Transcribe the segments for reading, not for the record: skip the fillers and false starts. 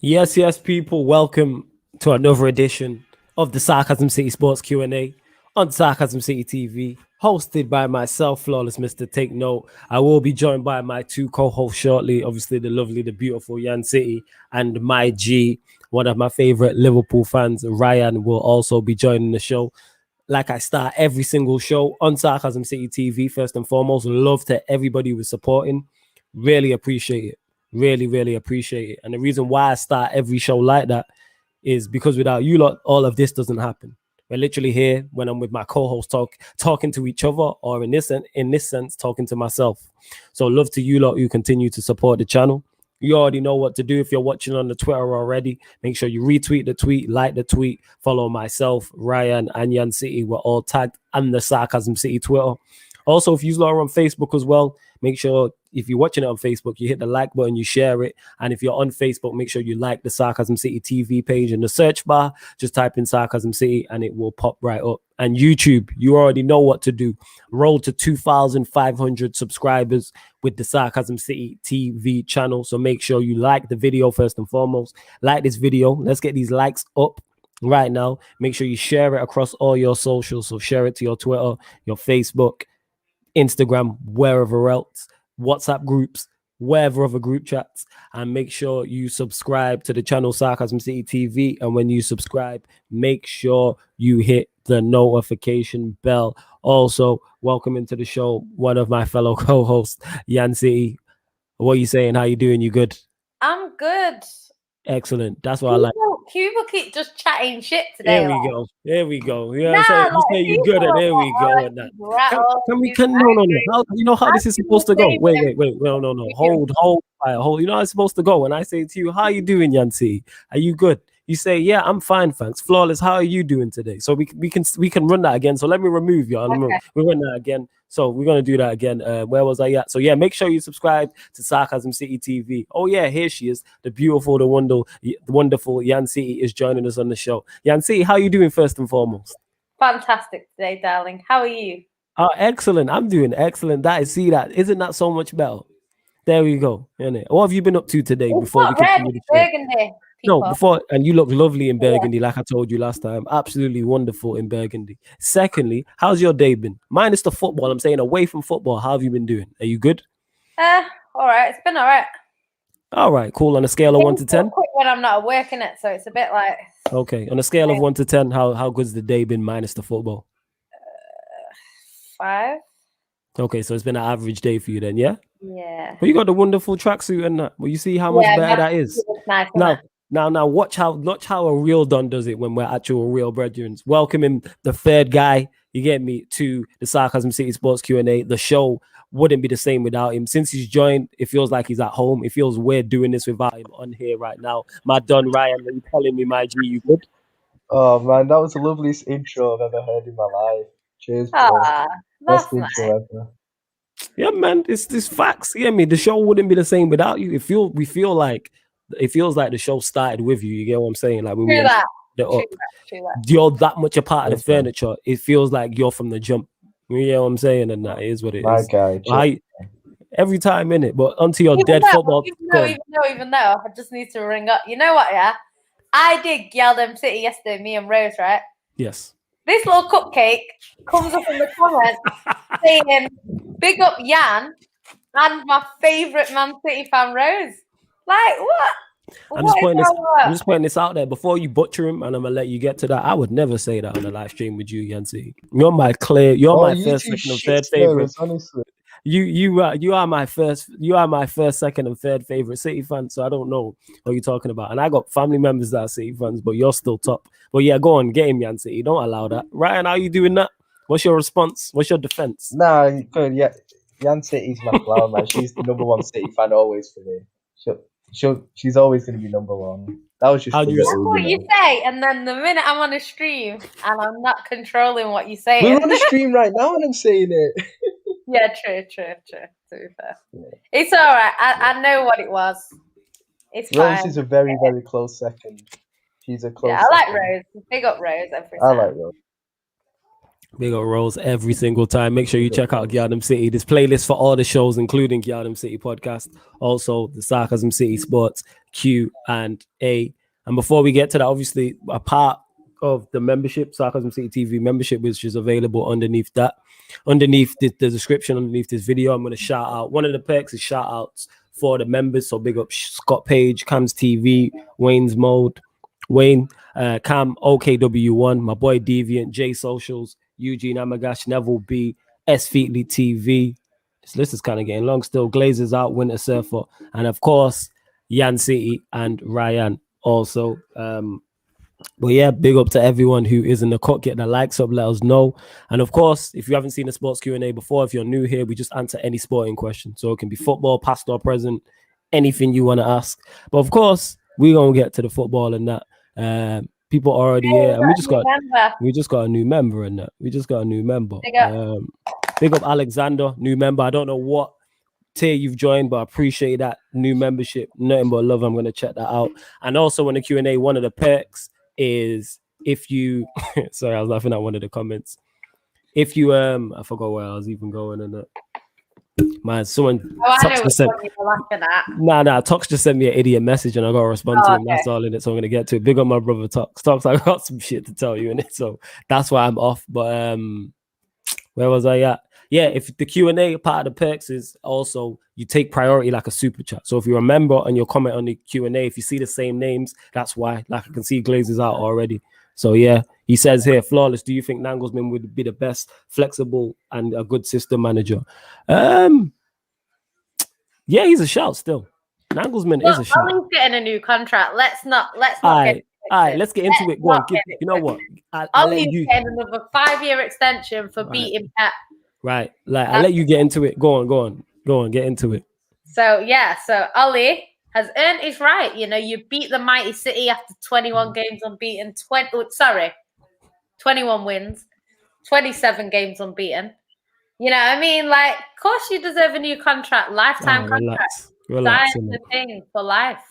Yes, yes, people. Welcome to another edition of the Sarcasm City Sports Q&A on Sarcasm City TV, hosted by myself, Flawless Mr. Take Note. I will be joined by my two co-hosts shortly. Obviously, the lovely, the beautiful Yan City and my G, one of my favorite Liverpool fans, Ryan, will also be joining the show. Like I start every single show on Sarcasm City TV, first and foremost, love to everybody who was supporting. Really appreciate it. Really, really appreciate it. And the reason why I start every show like that is because without you lot, all of this doesn't happen. We're literally here when I'm with my co-host talking to each other, or in this sense, talking to myself. So love to you lot who continue to support the channel. You already know what to do. If you're watching on the Twitter already, make sure you retweet the tweet, like the tweet, follow myself, Ryan, and Yan City. We're all tagged on the Sarcasm City Twitter. Also, if you are on Facebook as well, make sure if you're watching it on Facebook, you hit the like button, you share it. And if you're on Facebook, make sure you like the Sarcasm City TV page in the search bar. Just type in Sarcasm City and it will pop right up. And YouTube, you already know what to do. Roll to 2,500 subscribers with the Sarcasm City TV channel. So make sure you like the video first and foremost. Like this video. Let's get these likes up right now. Make sure you share it across all your socials. So share it to your Twitter, your Facebook, Instagram, wherever else, WhatsApp groups, wherever other group chats, and make sure you subscribe to the channel Sarcasm City TV. And when you subscribe, make sure you hit the notification bell. Also, welcome into the show one of my fellow co-hosts, Yan City. What are you saying? How you doing? You good? I'm good. Excellent. That's what I like. People keep just chatting shit today. There we go. There we go. You know what I'm saying? You say you're good, and there we go. And that. No. You know how this is supposed to go? Wait. No. Hold. You know how it's supposed to go. When I say to you, how you doing, Yancy? Are you good? You say, yeah, I'm fine, thanks. Flawless, how are you doing today? So we can run that again. So let me remove you. Okay. We run that again. So we're gonna do that again. Where was I at? So yeah, make sure you subscribe to Sarcasm City TV. Oh yeah, here she is, the beautiful, the wonderful Yan City is joining us on the show. Yan City, how are you doing first and foremost? Fantastic today, darling. How are you? Oh, excellent. I'm doing excellent. Isn't that so much better? There we go. What have you been up to today? Before we continue the show? Burgundy. And you look lovely in Burgundy, like I told you last time. Absolutely wonderful in Burgundy. Secondly, how's your day been? Minus the football, I'm saying away from football. How have you been doing? Are you good? All right. It's been all right. All right, cool. On a scale of 1 to 10? Quick when I'm not working it, so it's a bit like... Okay, on a scale of 1 to 10, how good's the day been minus the football? 5. Okay, so it's been an average day for you then, yeah? Yeah. Well, you got the wonderful tracksuit and that. Well, you see how much better that is. Nice, Now, watch how a real Don does it when we're actual real brethren. Welcoming the third guy, you get me, to the Sarcasm City Sports Q&A. The show wouldn't be the same without him. Since he's joined, it feels like he's at home. It feels weird doing this without him on here right now. My Don Ryan, are you telling me, my G, you good? Oh man, that was the loveliest intro I've ever heard in my life. Cheers, bro. Best intro ever. Yeah, man, it's facts. You get me? The show wouldn't be the same without you. It feels like the show started with you. You get what I'm saying? Like when we that. You're that much a part of the furniture. It feels like you're from the jump. You know what I'm saying? And that is what it is. Guy, every time in it, but onto your dead football. Even though, I just need to ring up. You know what? Yeah, I did Yaldom City yesterday. Me and Rose, right? Yes. This little cupcake comes up in the comments saying, "Big up Yan and my favorite Man City fan, Rose." Like what? I'm just putting this out there before you butcher him, and I'm gonna let you get to that. I would never say that on a live stream with you, Yancy. You're my first, second, and third favorite. Honestly, you are my first, second, and third favorite City fan. So I don't know what you're talking about. And I got family members that are City fans, but you're still top. But yeah, go on, get him, Yancy. You don't allow that, Ryan. How are you doing that? What's your response? What's your defense? Nah, good. Yeah, Yan City's my flower, man. She's the number one City fan always for me. She's always going to be number one. That was just what you say, and then the minute I'm on a stream and I'm not controlling what you say, we're on a stream right now, and I'm saying it. Yeah, true. To be fair, it's all right. I know what it was. It's Rose fine. is a very, very close second. She's a close. Yeah, I like Rose. Big up Rose. I like Rose. Big up Rose every single time. Make sure you check out Gyardam City. There's playlists for all the shows, including Gyardam City podcast. Also, the Sarcasm City Sports Q and A. And before we get to that, obviously, a part of the membership, Sarcasm City TV membership, which is available underneath that. Underneath the description, underneath this video, I'm going to shout out. One of the perks is shout outs for the members. So big up Scott Page, Cam's TV, Wayne's Mode, Wayne, Cam, OKW1, my boy Deviant, J Socials, Eugene Amagash, Neville B, S Feetly TV. This list is kind of getting long still. Glazers out, Winter Surfer, and of course, Yan City and Ryan also. But yeah, big up to everyone who is in the cut. Get the likes up, let us know. And of course, if you haven't seen the sports Q&A before, if you're new here, we just answer any sporting question. So it can be football, past or present, anything you want to ask. But of course, we're going to get to the football and that. People are already here. And we just got a new member in that. We just got a new member. Big up Alexander, new member. I don't know what tier you've joined, but I appreciate that new membership. Nothing but love. I'm going to check that out. And also in the Q&A, one of the perks is if you sorry, I was laughing at one of the comments. If you I forgot where I was even going in it. Man, someone Tox just sent me an idiot message and I gotta respond to him. That's all in it. So I'm gonna get to it. Big up my brother Tox. I got some shit to tell you in it. So that's why I'm off. But where was I at? Yeah, if the Q&A part of the perks is also you take priority like a super chat. So if you're a member and you comment on the Q&A, if you see the same names, that's why. Like I can see Glazers out already. So yeah, he says here, Flawless, do you think Nagelsmann would be the best, flexible and a good system manager? Yeah, he's a shout still. Nagelsmann is a shout. Ollie's getting a new contract. Let's not all right, let's get into it. Go on, you know what? Ollie's getting another 5-year extension for beating Pep. Right, like I'll let you get into it. Go on, get into it. So yeah, so Ollie has earned his right. You know, you beat the mighty City after 21 games unbeaten. 21 wins, 27 games unbeaten. You know what I mean? Like, of course you deserve a new contract, lifetime contract. Relax. Sign the thing for life.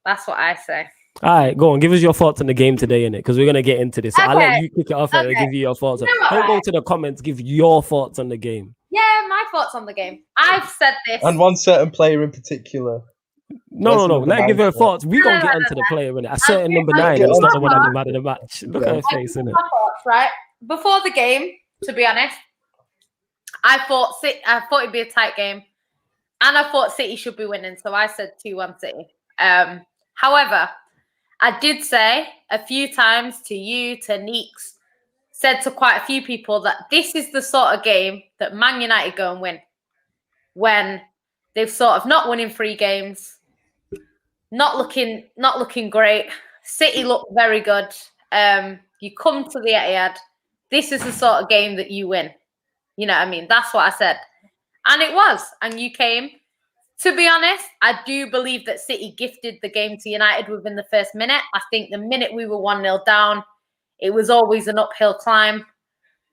That's what I say. All right, go on. Give us your thoughts on the game today, innit? Because we're going to get into this. So I'll let you kick it off and give you your thoughts. Don't go to the comments. Give your thoughts on the game. Yeah, my thoughts on the game. I've said this. And one certain player in particular. No. Let give her thoughts. We're going to get into the player, innit? A certain number 9 is not the one that matter the match. Look at her face, innit? Right? Before the game, to be honest, I thought it'd be a tight game. And I thought City should be winning. So I said 2-1 City. However, I did say a few times to you, to Neeks, said to quite a few people that this is the sort of game that Man United go and win. When they've sort of not winning 3 games, not looking great. City look very good. You come to the Etihad. This is the sort of game that you win. You know what I mean? That's what I said. And it was. And you came. To be honest, I do believe that City gifted the game to United within the first minute. I think the minute we were 1-0 down, it was always an uphill climb.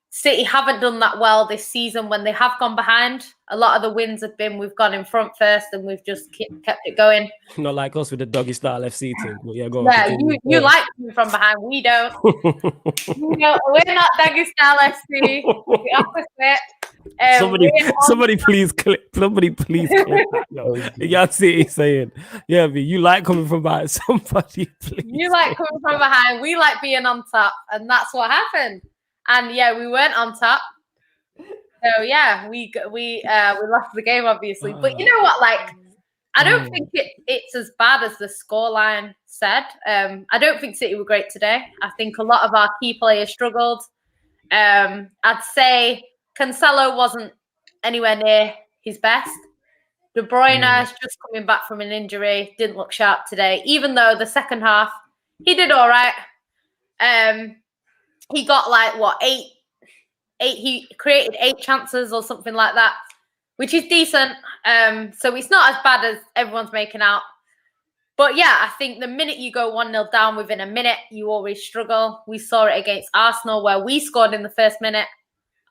City haven't done that well this season when they have gone behind. A lot of the wins have been we've gone in front first and we've just kept it going. Not like us with the doggy style FC team. But yeah, go on. Yeah, you like coming from behind. We don't. We're not doggy style FC. The opposite. Somebody please clip. Somebody please clip. Y'all see it saying, yeah, you like coming from behind. Somebody please. You like coming from behind. We like being on top, and that's what happened. And yeah, we weren't on top. So yeah, we lost the game obviously. But you know what? Like, I don't think it's as bad as the scoreline said. I don't think City were great today. I think a lot of our key players struggled. I'd say Cancelo wasn't anywhere near his best. De Bruyne is just coming back from an injury. Didn't look sharp today, even though the second half he did all right. He got like 8. He created 8 chances or something like that, which is decent. So it's not as bad as everyone's making out. But yeah, I think the minute you go 1-0 down within a minute, you always struggle. We saw it against Arsenal where we scored in the first minute.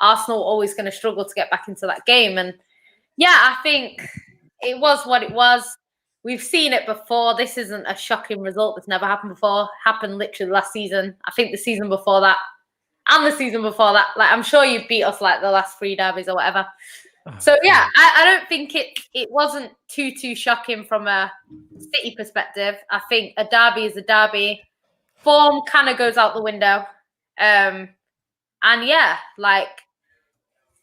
Arsenal were always going to struggle to get back into that game. And yeah, I think it was what it was. We've seen it before. This isn't a shocking result. That's never happened before. Happened literally last season. I think the season before that and the season before that. Like, I'm sure you beat us like the last 3 derbies or whatever. So yeah, I don't think it wasn't too shocking from a City perspective. I think a derby is a derby. Form kind of goes out the window. And yeah, like,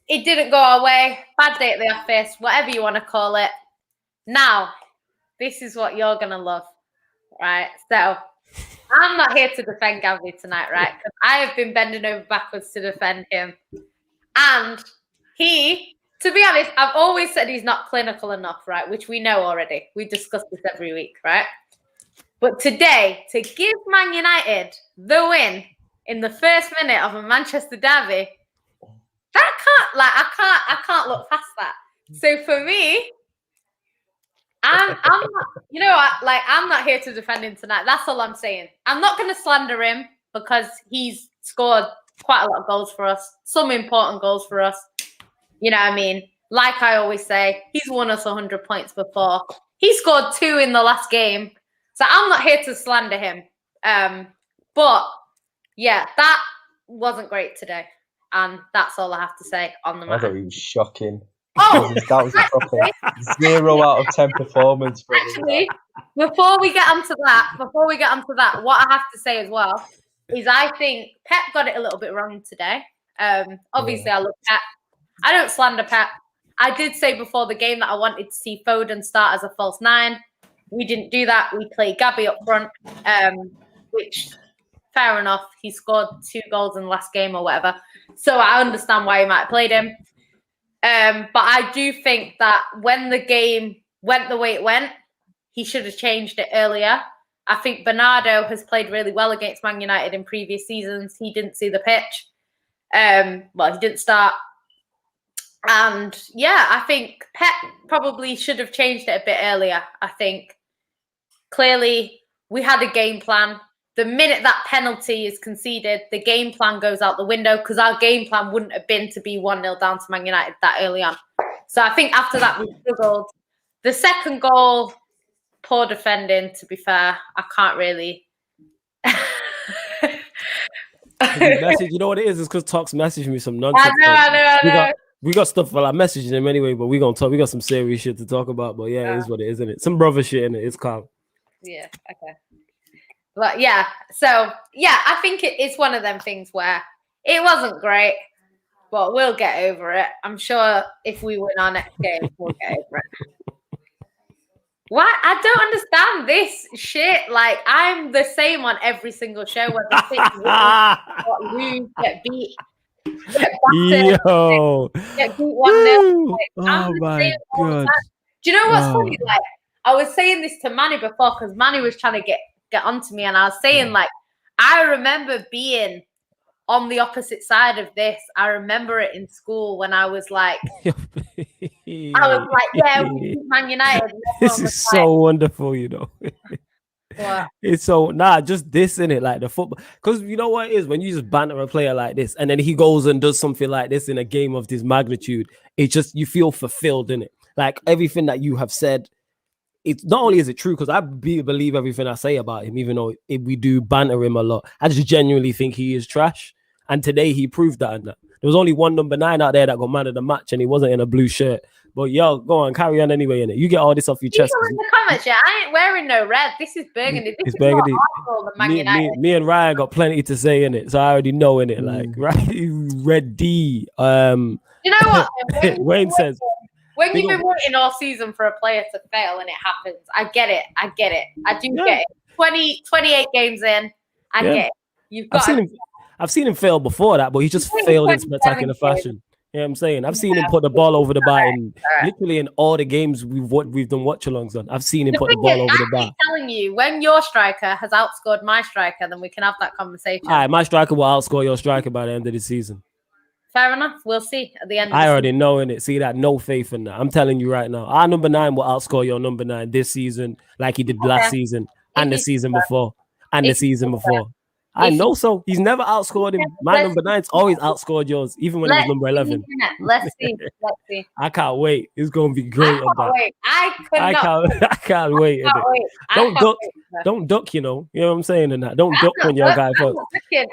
it didn't go our way. Bad day at the office, whatever you want to call it. Now, this is what you're going to love, right? So, I'm not here to defend Gabby tonight, right? Because I have been bending over backwards to defend him. And he, to be honest, I've always said he's not clinical enough, right? Which we know already. We discuss this every week, right? But today, to give Man United the win in the first minute of a Manchester derby, I can't look past that. So for me, I'm not, you know what? Like, I'm not here to defend him tonight. That's all I'm saying. I'm not going to slander him because he's scored quite a lot of goals for us, some important goals for us. You know what I mean? Like I always say, he's won us 100 points before. He scored 2 in the last game. So I'm not here to slander him. But yeah, that wasn't great today. And that's all I have to say on the matter. I thought he was shocking. Oh, that was a proper 0 out of 10 performance. Actually, before we get onto that, what I have to say as well is I think Pep got it a little bit wrong today. Obviously, I love Pep. I don't slander Pep. I did say before the game that I wanted to see Foden start as a false 9. We didn't do that. We played Gabby up front, which, fair enough. He scored 2 goals in the last game or whatever. So I understand why he might have played him. But I do think that when the game went the way it went, he should have changed it earlier. I think Bernardo has played really well against Man United in previous seasons. He didn't see the pitch. He didn't start. And yeah, I think Pep probably should have changed it a bit earlier. I think clearly we had a game plan. The minute that penalty is conceded, the game plan goes out the window because our game plan wouldn't have been to be 1-0 down to Man United that early on. So I think after that we struggled. The second goal, poor defending, to be fair. I can't really... You know what it is? It's because Talks messaged me some nonsense. I know. We got stuff for like messaging him anyway, but we gonna talk. We got some serious shit to talk about. But yeah, it is what it is, isn't it? Some brother shit in it. It's calm. Yeah. Okay. But yeah, so yeah, I think it's one of them things where it wasn't great, but we'll get over it. I'm sure if we win our next game, we'll get over it. Why? I don't understand this shit. Like, I'm the same on every single show. Whether lose, get beat, get battered, get beat 1-0. Like, oh my god! Do you know what's funny? Like, I was saying this to Manny before because Manny was trying to get onto me, and I was saying, like, I remember being on the opposite side of this. I remember it in school when I was like, yeah, we beat Man United. This is so wonderful, you know. What? It's so just this in it, like the football. Because you know what it is when you just banter a player like this, and then he goes and does something like this in a game of this magnitude. It just, you feel fulfilled in it. Like everything that you have said. It's not only is it true because I believe everything I say about him, even though we do banter him a lot. I just genuinely think he is trash, and today he proved that. There was only one number 9 out there that got man of the match, and he wasn't in a blue shirt. But yo, go on, carry on anyway. In it, you get all this off your chest. In the comments, yeah, I ain't wearing no red. This is burgundy. This is burgundy. More Arsenal than Man United. Me and Ryan got plenty to say in it, so I already know in it. Like red D. You know what? Wayne says. When you've been waiting all season for a player to fail and it happens, I get it. I do get it. 28 games in, I get it. I've seen him fail before that, but he just failed in spectacular fashion. You know what I'm saying? I've seen him put the ball over the bar literally in all the games we've done watch-alongs on. I've seen him put the ball over the bar. I'm telling you, when your striker has outscored my striker, then we can have that conversation. All right, my striker will outscore your striker by the end of the season. Fair enough. We'll see at the end of the I already know in it. See that? No faith in that. I'm telling you right now. Our number 9 will outscore your number 9 this season, like he did last season and the season before. And the season before. I know so. He's never outscored him. My number 9's always outscored yours, even when he was number 11. Let's see. I can't wait. It's going to be great. I can't wait. Don't duck, you know what I'm saying? And that. Don't duck when you're a guy first.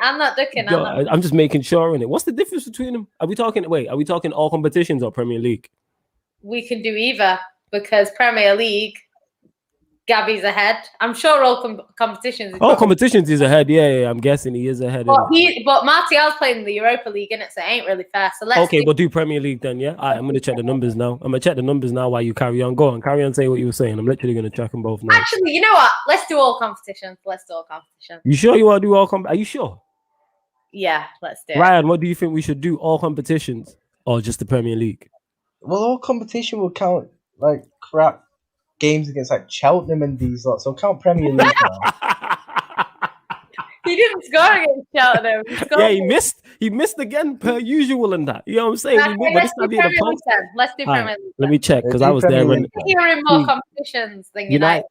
I'm not ducking. I'm just making sure in it. What's the difference between them? Are we talking all competitions or Premier League? We can do either because Premier League, Gabby's ahead. I'm sure all competitions. All competitions is ahead. Yeah, I'm guessing he is ahead. But Martial's playing in the Europa League, innit? So it ain't really fair. So let's we'll do Premier League then. Yeah, I'm gonna check the numbers now. I'm gonna check the numbers now while you carry on. Go on, carry on. Say what you were saying. I'm literally gonna check them both now. Actually, you know what? Let's do all competitions. You sure you want to do all Are you sure? Yeah, let's do it. Ryan, what do you think we should do? All competitions or just the Premier League? Well, all competition will count like crap games against like Cheltenham and these lots. So count Premier League now. He didn't score against Cheltenham. He missed again per usual and that. You know what I'm saying? Let's do Premier League. Let me check because I was there when you're in more competitions than United.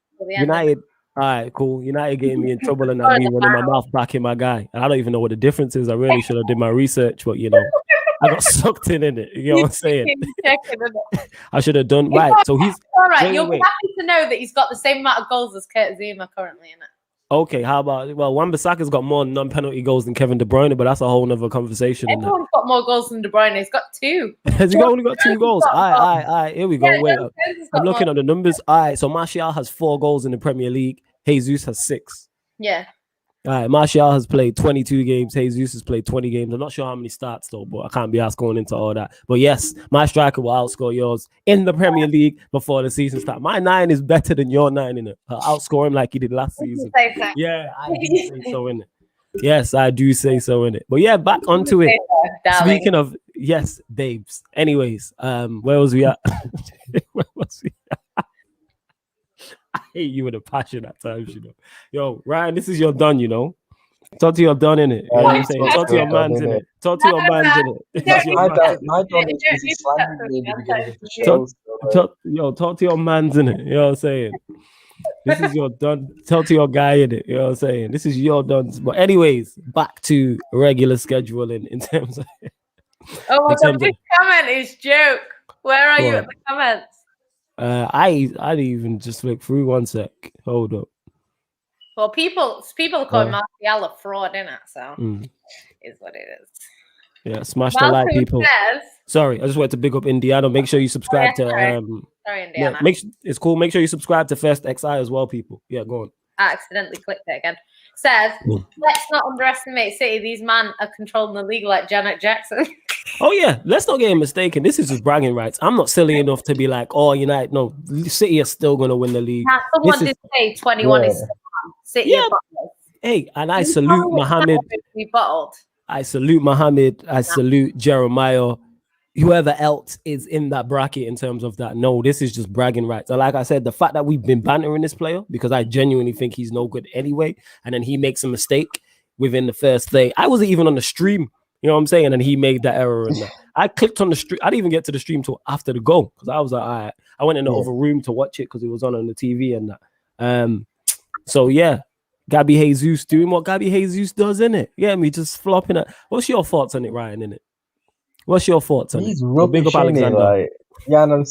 All right, cool. United getting me in trouble and me running my mouth back in my guy. And I don't even know what the difference is. I really should have did my research, but you know, I got sucked in it. You know what I'm saying? I should have done right. So he's all right. You'll be happy to know that he's got the same amount of goals as Kurt Zuma currently in it. Okay, how about Wan-Bissaka's got more non-penalty goals than Kevin De Bruyne, but that's a whole nother conversation. Everyone's got more goals than De Bruyne. He's got 2. Has he only got 2 goals? All right. Here we go. Yeah, wait, I'm looking at the numbers. All right, so Martial has 4 goals in the Premier League. Jesus has 6. Yeah. All right, Martial has played 22 games. Jesus has played 20 games. I'm not sure how many starts though, but I can't be asked going into all that. But yes, my striker will outscore yours in the Premier League before the season starts. My 9 is better than your 9 in it. I'll outscore him like he did last season. Yeah, I do say so in it. Yes, I do say so in it. But yeah, back onto it. Speaking of yes, babes. Anyways, where was we at? I hate you with a passion at times, you know. Yo, Ryan, this is your done, you know. Talk to your done in it. You know what I'm saying? Talk to your man's in it. Talk to your man's in it. My done is slandering me in the beginning of the show. Talk to your man's in it. You know what I'm saying? This is your done. Talk to your guy in it. You know what I'm saying? This is your done. But anyways, back to regular scheduling in terms of. Oh my God, this comment is joke. Where are you at the comments? I didn't even just look through. One sec. Hold up. Well, people are calling Martial a fraud, innit? So is what it is. Yeah, smash the like, people. Sorry, I just wanted to big up Indiana. Make sure you subscribe to Sorry, Indiana. Yeah, it's cool. Make sure you subscribe to First XI as well, people. Yeah, go on. I accidentally clicked it again. Says, let's not underestimate City. These men are controlling the league like Janet Jackson. Oh yeah, let's not get mistaken. This is just bragging rights. I'm not silly enough to be like, oh, United. No, City are still going to win the league. Now, someone did say 21 is City. Yeah. Hey, and I salute Mohammed. I salute Mohammed. I salute Jeremiah. Whoever else is in that bracket in terms of that. No, this is just bragging rights. And like I said, the fact that we've been bantering this player because I genuinely think he's no good anyway, and then he makes a mistake within the first day. I wasn't even on the stream. You know what I'm saying? And he made that error. And that. I clicked on the stream. I didn't even get to the stream till after the goal because I was like, all right. I went in the other room to watch it because it was on the TV and that. So yeah, Gabby Jesus doing what Gabby Jesus does, innit? Yeah, me just flopping it. What's your thoughts on it, Ryan? Innit? What's your thoughts on it? He's rubbish, big up Alexander. Like, yeah, and I'm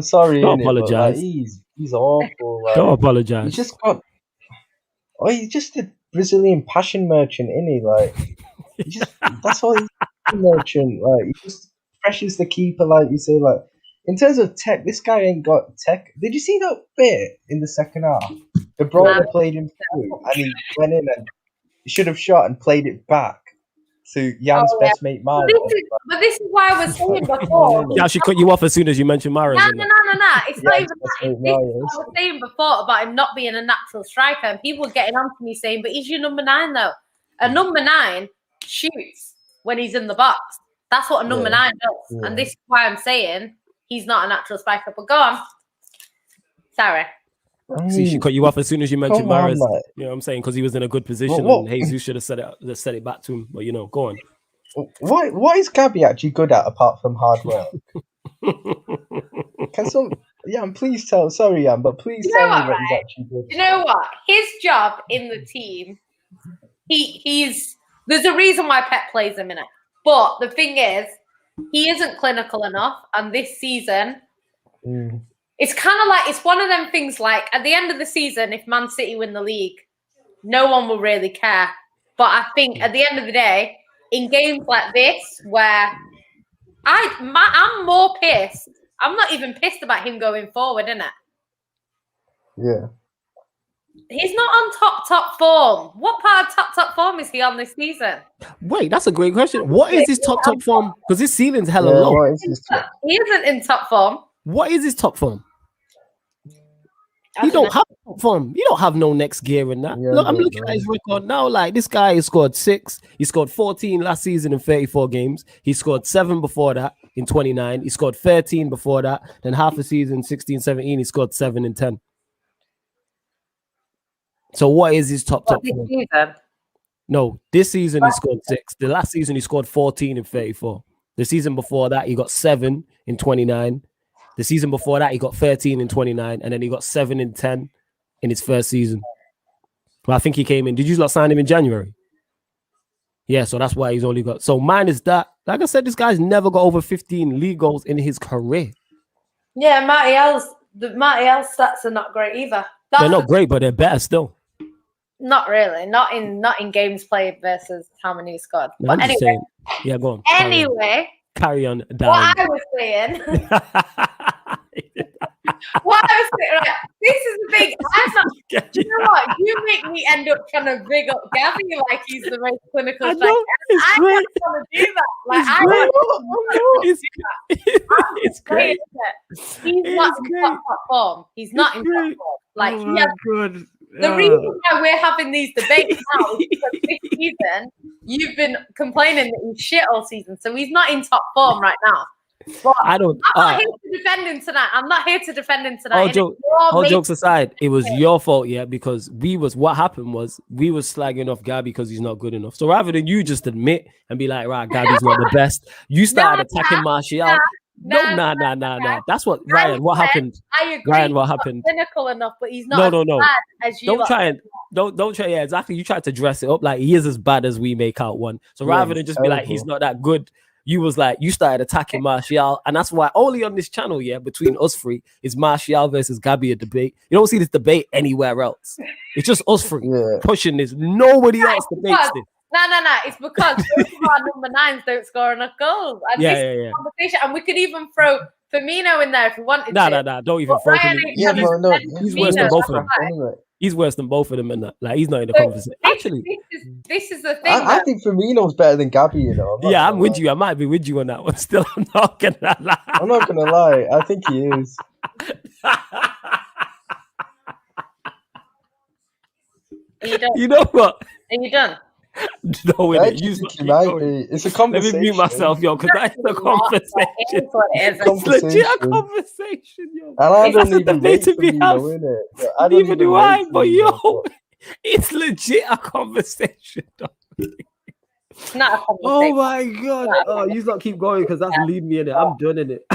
sorry. Don't apologize. Like, he's awful. Like, don't apologize. He's just got. Oh, he's just a Brazilian passion merchant, isn't he? Like. That's all he's a merchant. Like he just pressures the keeper, like you say. Like in terms of tech, this guy ain't got tech. Did you see that bit in the second half? De Bruyne played him through, and he went in and he should have shot and played it back to Jan's best mate Mahrez. But this is why I was saying before. Yeah, she cut you off as soon as you mentioned Mahrez. No. It's not even that. It's this, I was saying before about him not being a natural striker, and people were getting on to me saying, "But he's your number 9, though. A number 9." Shoots when he's in the box. That's what a number 9 does. And this is why I'm saying he's not a natural striker. But go on. Sorry. See, she cut you off as soon as you mentioned Mahrez. You know what I'm saying? Because he was in a good position and Jesus should have said it back to him. But you know, go on. What is Gabby actually good at apart from hard work? And please tell. Sorry, Jan, but please tell me what he's actually good. You know what? His job in the team he's there's a reason why Pep plays him in it. But the thing is, he isn't clinical enough. And this season, it's kind of like it's one of them things. Like at the end of the season, if Man City win the league, no one will really care. But I think at the end of the day, in games like this, where I'm more pissed. I'm not even pissed about him going forward, innit? Yeah. He's not on top form. What part of top form is he on this season? Wait, that's a great question. What is his top form? Because his ceiling's hella low. What is his He isn't in top form. What is his top form? He don't have top form. You don't have no next gear in that. Yeah, Look, I'm looking at his record now. Like this guy has scored 6. He scored 14 last season in 34 games. He scored 7 before that in 29. He scored 13 before that. Then half a season, 16, 17, he scored 7 and 10. So what is his top form? Season? No, this season he scored 6. The last season he scored 14 in 34. The season before that he got 7 in 29. The season before that he got 13 in 29, and then he got 7 in 10 in his first season. Well, I think he came in. Did you not sign him in January? Yeah, so that's why he's only got. So minus that, like I said, this guy's never got over 15 league goals in his career. Yeah, the Marty L stats are not great either. They're not great, but they're better still. Not really. Not in games played versus how many he scored. No, But I'm just anyway, saying. Yeah, go on. anyway, Carry on down. what I was saying. What I was saying, right? This is the thing. I'm not. You know what? You make me end up trying to big up Gabby like he's the most clinical. I know, it's great. don't want to do that. Like It's I great. don't want to do that. It's great. He's not in top form. He's not in top form. Like Oh he has, good. the reason why we're having these debates now is because this season you've been complaining that he's shit all season, so he's not in top form right now. But I don't. I'm not here to defend him tonight. I'm not here to defend him tonight. All jokes aside, it was your fault, yeah, because what happened was we was slagging off Gabby because he's not good enough. So rather than you just admit and be like, right, Gabby's not the best, you started attacking Martial. Nah. That's what Ryan. What happened? I agree. Ryan, what happened? Clinical enough, but he's not No. bad as you. Don't try. Yeah, exactly. You tried to dress it up like he is as bad as we make out one. So rather than just be like he's not that good, you was like you started attacking Martial, and that's why only on this channel, yeah, between us three is Martial versus Gabby a debate. You don't see this debate anywhere else. It's just us three pushing this. Nobody else debates this. No. It's because both of our number 9s don't score enough goals. And this is a conversation. And we could even throw Firmino in there if we wanted to. Nah. Don't even throw Firmino. He's worse than both of them. Anyway. He's worse than both of them, and like he's not in the conversation. Actually, this is the thing. I think Firmino's better than Gabby. You know. I'm with you. I might be with you on that one. Still, I'm not gonna lie. I'm not gonna lie. I think he is. Are you done? You know what? Are you done? No, I think he might be. It's a conversation. Let me mute myself, yo, because that's the conversation. It's legit a conversation, yo. And I don't even debate to be had. Neither do I, but yo, it's legit a conversation. It's not a conversation. Oh my god! Oh, you not keep going because that's leaving me in it. I'm done in it.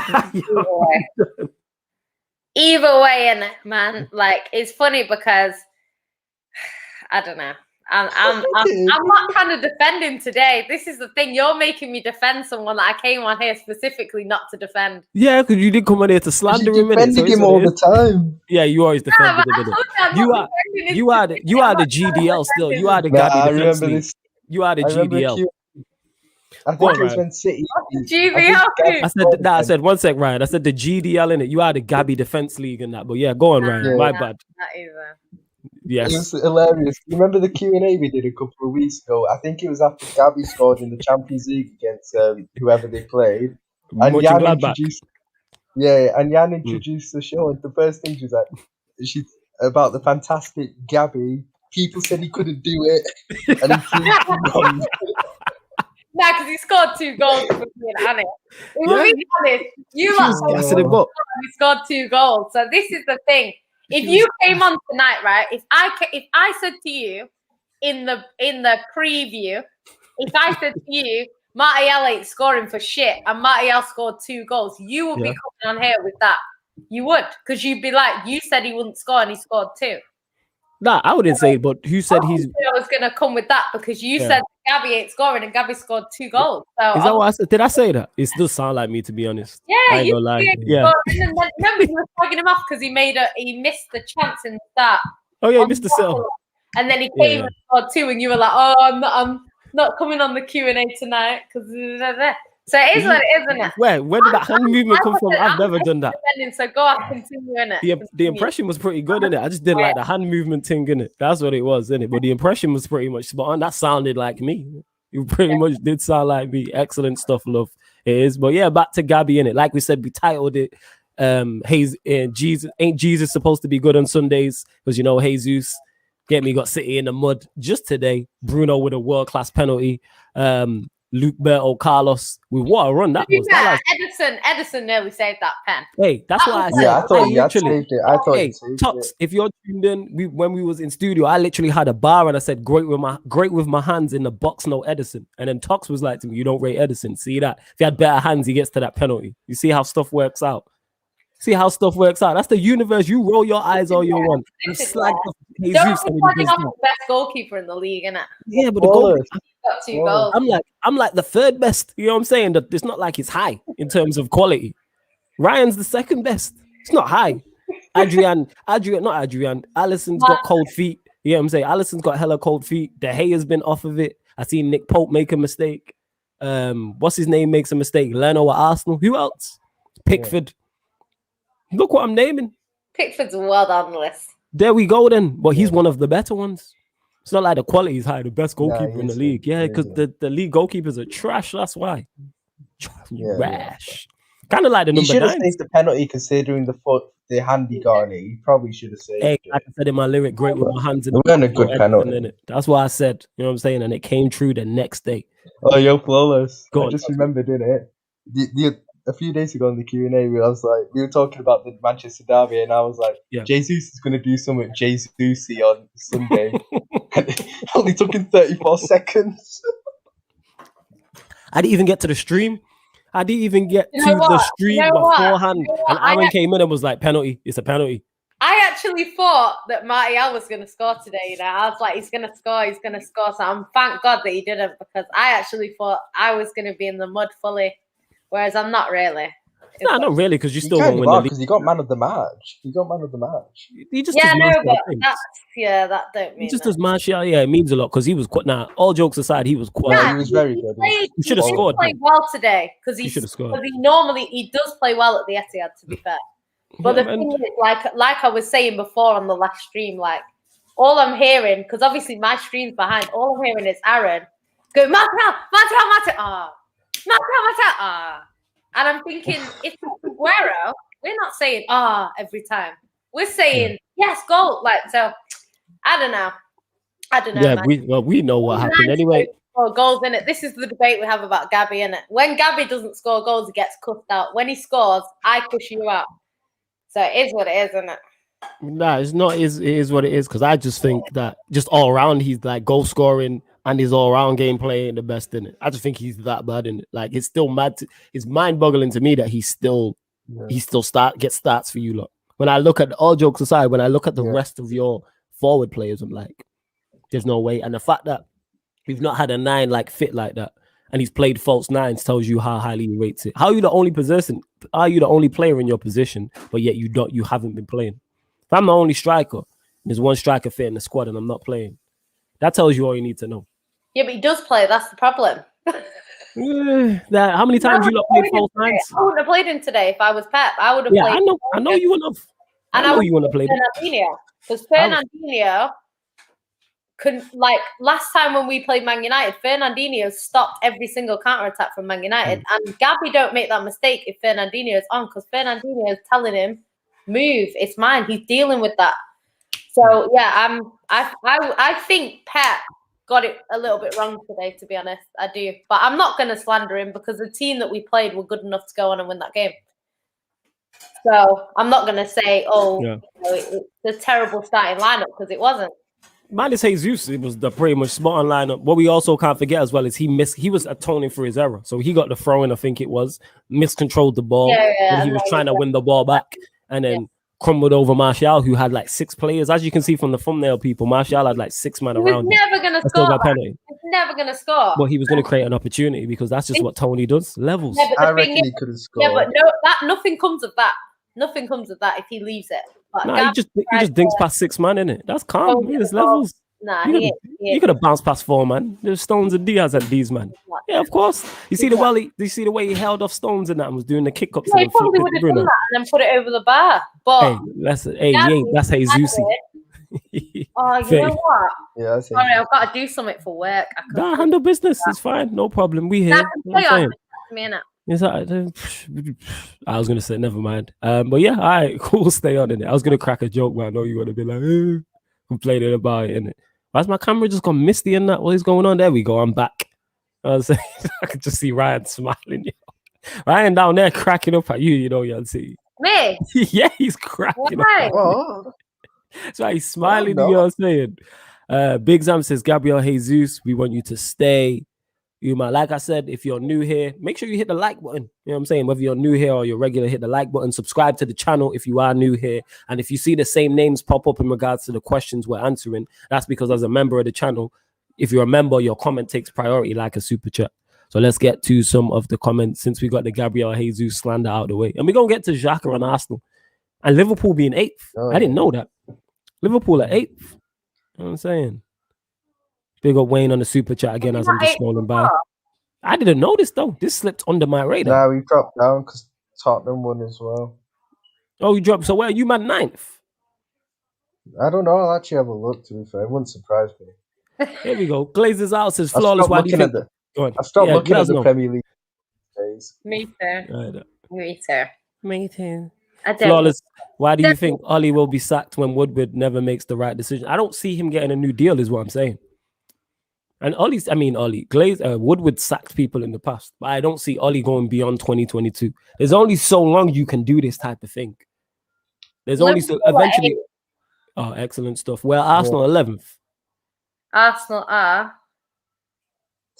Either way, in it, man. Like it's funny because I don't know. I'm not trying to defend him today. This is the thing. You're making me defend someone that I came on here specifically not to defend. Yeah, because you didn't come on here to slander him. Defending him all the time. Yeah, you always defend him. You are the GDL still. You are the guy. I remember this. You are the GDL. I think it was when City. GDL. I said 1 sec, Ryan. I said the GDL in it. You are the Gabby Defense League and that. But yeah, go on, Ryan. Yeah. My bad. Not either. Yes. It was hilarious. You remember the Q&A we did a couple of weeks ago? I think it was after Gabby scored in the Champions League against whoever they played. And Jan introduced, Jan introduced the show. And the first thing she was like, about the fantastic Gabby. People said he couldn't do it. And he proved wrong. Nah, because he scored 2 goals for me and Annie. We'll be honest. You he scored 2 goals. So this is the thing. If you came on tonight, right? If I said to you in the preview, if I said to you, Martial ain't scoring for shit, and Martial scored 2 goals, you would be coming on here with that. You would, because you'd be like, you said he wouldn't score, and he scored 2. Nah, I wouldn't say, but who said he's? I was gonna come with that because you Yeah. said Gabby ain't scoring and Gabby scored 2 goals. So Is that what I said? Did I say that? It still sound like me, to be honest. yeah, I ain't you gonna lie. ain't Yeah. scoring. And then remember you were slagging him off because he missed the chance in the start. Oh yeah, on Mr. the Sill. ball. And then he Yeah, came yeah. and scored 2, and you were like, "Oh, I'm not coming on the Q&A tonight because." So it is what it is, isn't it? Where did that hand movement come from? I've never done that. So go on, continue in it. The impression was pretty good, innit? I just didn't like the hand movement thing, innit? That's what it was, innit? But the impression was pretty much spot on. That sounded like me. You pretty much did sound like me. Excellent stuff, love. It is. But yeah, back to Gabby, innit? Like we said, we titled it Jesus. Ain't Jesus supposed to be good on Sundays? Because you know, Jesus got City in the mud just today. Bruno with a world-class penalty. Luke Berto Carlos with what a run that was. Edison nearly saved that pen. Hey, that's why I said. Yeah, I thought he had literally, saved it. I thought hey, he saved Tux, it. if you're tuned in, when we was in studio, I literally had a bar and I said, great with my hands in the box, no Edison. And then Tux was like to me, you don't rate Edison. See that? If he had better hands, he gets to that penalty. You see how stuff works out. That's the universe. You roll your eyes all you want. You slag off Jesus and he does the best goalkeeper in the league, innit? yeah, but the goal, Got 2 goals. I'm like the third best. You know what I'm saying? That it's not like it's high in terms of quality. Ryan's the second best. It's not high. Alison's got cold feet. You know what I'm saying? Alison's got hella cold feet. De Gea has been off of it. I seen Nick Pope make a mistake. What's his name makes a mistake? Leno at Arsenal. Who else? Pickford. Yeah. Look what I'm naming. Pickford's well on the list. There we go then. But he's one of the better ones. It's not like the quality is high, the best goalkeeper in the league. Yeah, because the league goalkeepers are trash. That's why. Trash. Kind of like the number 9. He should have saved the penalty considering the hand he got on it. He probably should have saved it. Like I said in my lyric, great with my hands in it wasn't a good penalty. That's what I said. You know what I'm saying? And it came true the next day. Oh, yo, flawless. I just remembered, innit? A few days ago on the Q&A, we were talking about the Manchester derby, and I was like, Jesus is going to do something Jesus-y on Sunday. And it only took him 34 seconds. I didn't even get to the stream. I didn't even get to the stream beforehand. And Aaron came in and was like, penalty. It's a penalty. I actually thought that Martial was going to score today. You know, I was like, he's going to score. So thank God that he didn't, because I actually thought I was going to be in the mud fully. Whereas I'm not really. No, not really, because you still won't win the league. Because he got man of the match. He just that don't mean. He just does Martial. Yeah, it means a lot because he was quite. Nah, all jokes aside, he was quite. Yeah, he was very good. He should have scored. He played well today because he does play well at the Etihad. To be fair, but the thing is, like I was saying before on the last stream, like all I'm hearing, because obviously my stream's behind. All I'm hearing is Aaron go Martial. And I'm thinking, if it's Aguero, we're not saying every time. We're saying yes, goal. So I don't know. Yeah, we know what happened anyway. Goals in it. This is the debate we have about Gabby in it. When Gabby doesn't score goals, he gets cussed out. When he scores, I push you out. So it is what it is, isn't it? Nah, it's not. It is what it is, because I just think that just all around he's like goal scoring and his all around gameplay ain't the best in it. I just think he's that bad in it. Like it's still mad. It's mind boggling to me that he still gets stats for you lot. When I look at all jokes aside, when I look at the rest of your forward players, I'm like, there's no way. And the fact that we've not had a 9 like fit like that, and he's played false 9s tells you how highly he rates it. How are you the only person? Are you the only player in your position, but yet you haven't been playing? If I'm the only striker, there's one striker fit in the squad, and I'm not playing. That tells you all you need to know. Yeah, but he does play. That's the problem. How many times you lot played false 9s? I wouldn't have played him today if I was Pep. I would have played. I know you wouldn't have. And I know you wouldn't have played Fernandinho, because Fernandinho last time when we played Man United, Fernandinho stopped every single counter-attack from Man United. And Gabby don't make that mistake if Fernandinho is on, because Fernandinho is telling him, move, it's mine. He's dealing with that. So yeah, I think Pep got it a little bit wrong today, to be honest. I do. But I'm not going to slander him, because the team that we played were good enough to go on and win that game. So I'm not going to say, it's a terrible starting lineup, because it wasn't. Minus Jesus, it was the pretty much spot on lineup. What we also can't forget as well is he was atoning for his error. So he got the throw in, I think it was, miscontrolled the ball. He was trying to win the ball back. And then crumbled over Martial, who had like 6 players. As you can see from the thumbnail, people, Martial had like 6 men He was around him. never going to And still score. got a penalty. He was never going to score. But he was going to create an opportunity because that's just what Tony does. Levels. Yeah, but I the reckon thing he is, could have scored. yeah, but no, nothing comes of that. Nothing comes of that if he leaves it. But Nah, he just dinks past 6 man, innit? That's calm. There's levels. Nah, you could have bounced past 4 man. There's Stones and Diaz and these man. Yeah, of course. You see the way he held off Stones and that and was doing the kick ups. Yeah, he probably would have done that and then put it over the bar. But that's Jesus. Oh, you know what? Yeah, sorry, I've got to do something for work. Nah, handle business. It's fine. No problem. We here. I was gonna say never mind. But yeah, all right, cool. Stay on in it. I was gonna crack a joke, but I know you're gonna be like complaining about it, innit? Why's my camera just gone misty and that? What is going on? There we go. I'm back. I was saying, I could just see Ryan smiling. Ryan down there cracking up at you. You know, you'll see. Me? Yeah, he's cracking up. Oh. That's why he's smiling. You know what I'm saying? Big Zam says, Gabriel Jesus, we want you to stay. Like I said, if you're new here, make sure you hit the like button. You know what I'm saying? Whether you're new here or you're regular, hit the like button. Subscribe to the channel if you are new here. And if you see the same names pop up in regards to the questions we're answering, that's because as a member of the channel, if you're a member, your comment takes priority like a super chat. So let's get to some of the comments since we got the Gabriel Jesus slander out of the way. And we're going to get to Xhaka and Arsenal. And Liverpool being 8th. Oh, I didn't know that. Liverpool at 8th. You know what I'm saying? Big up Wayne on the super chat again as I'm just scrolling by. I didn't notice though. This slipped under my radar. Nah, we dropped down because Tottenham won as well. Oh, you dropped. So where are you, man? 9th? I don't know. I'll actually have a look, to be fair. It wouldn't surprise me. Here we go. Glazes out says flawless. Why do you think? I've stopped looking at the Premier League days. Me too. Me too. Me too. Flawless. Why do you think Ollie will be sacked when Woodward never makes the right decision? I don't see him getting a new deal, is what I'm saying. And Woodward sacked people in the past, but I don't see Ollie going beyond 2022. There's only so long you can do this type of thing. There's only so eventually. Oh, excellent stuff. Well, Arsenal 11th. Arsenal are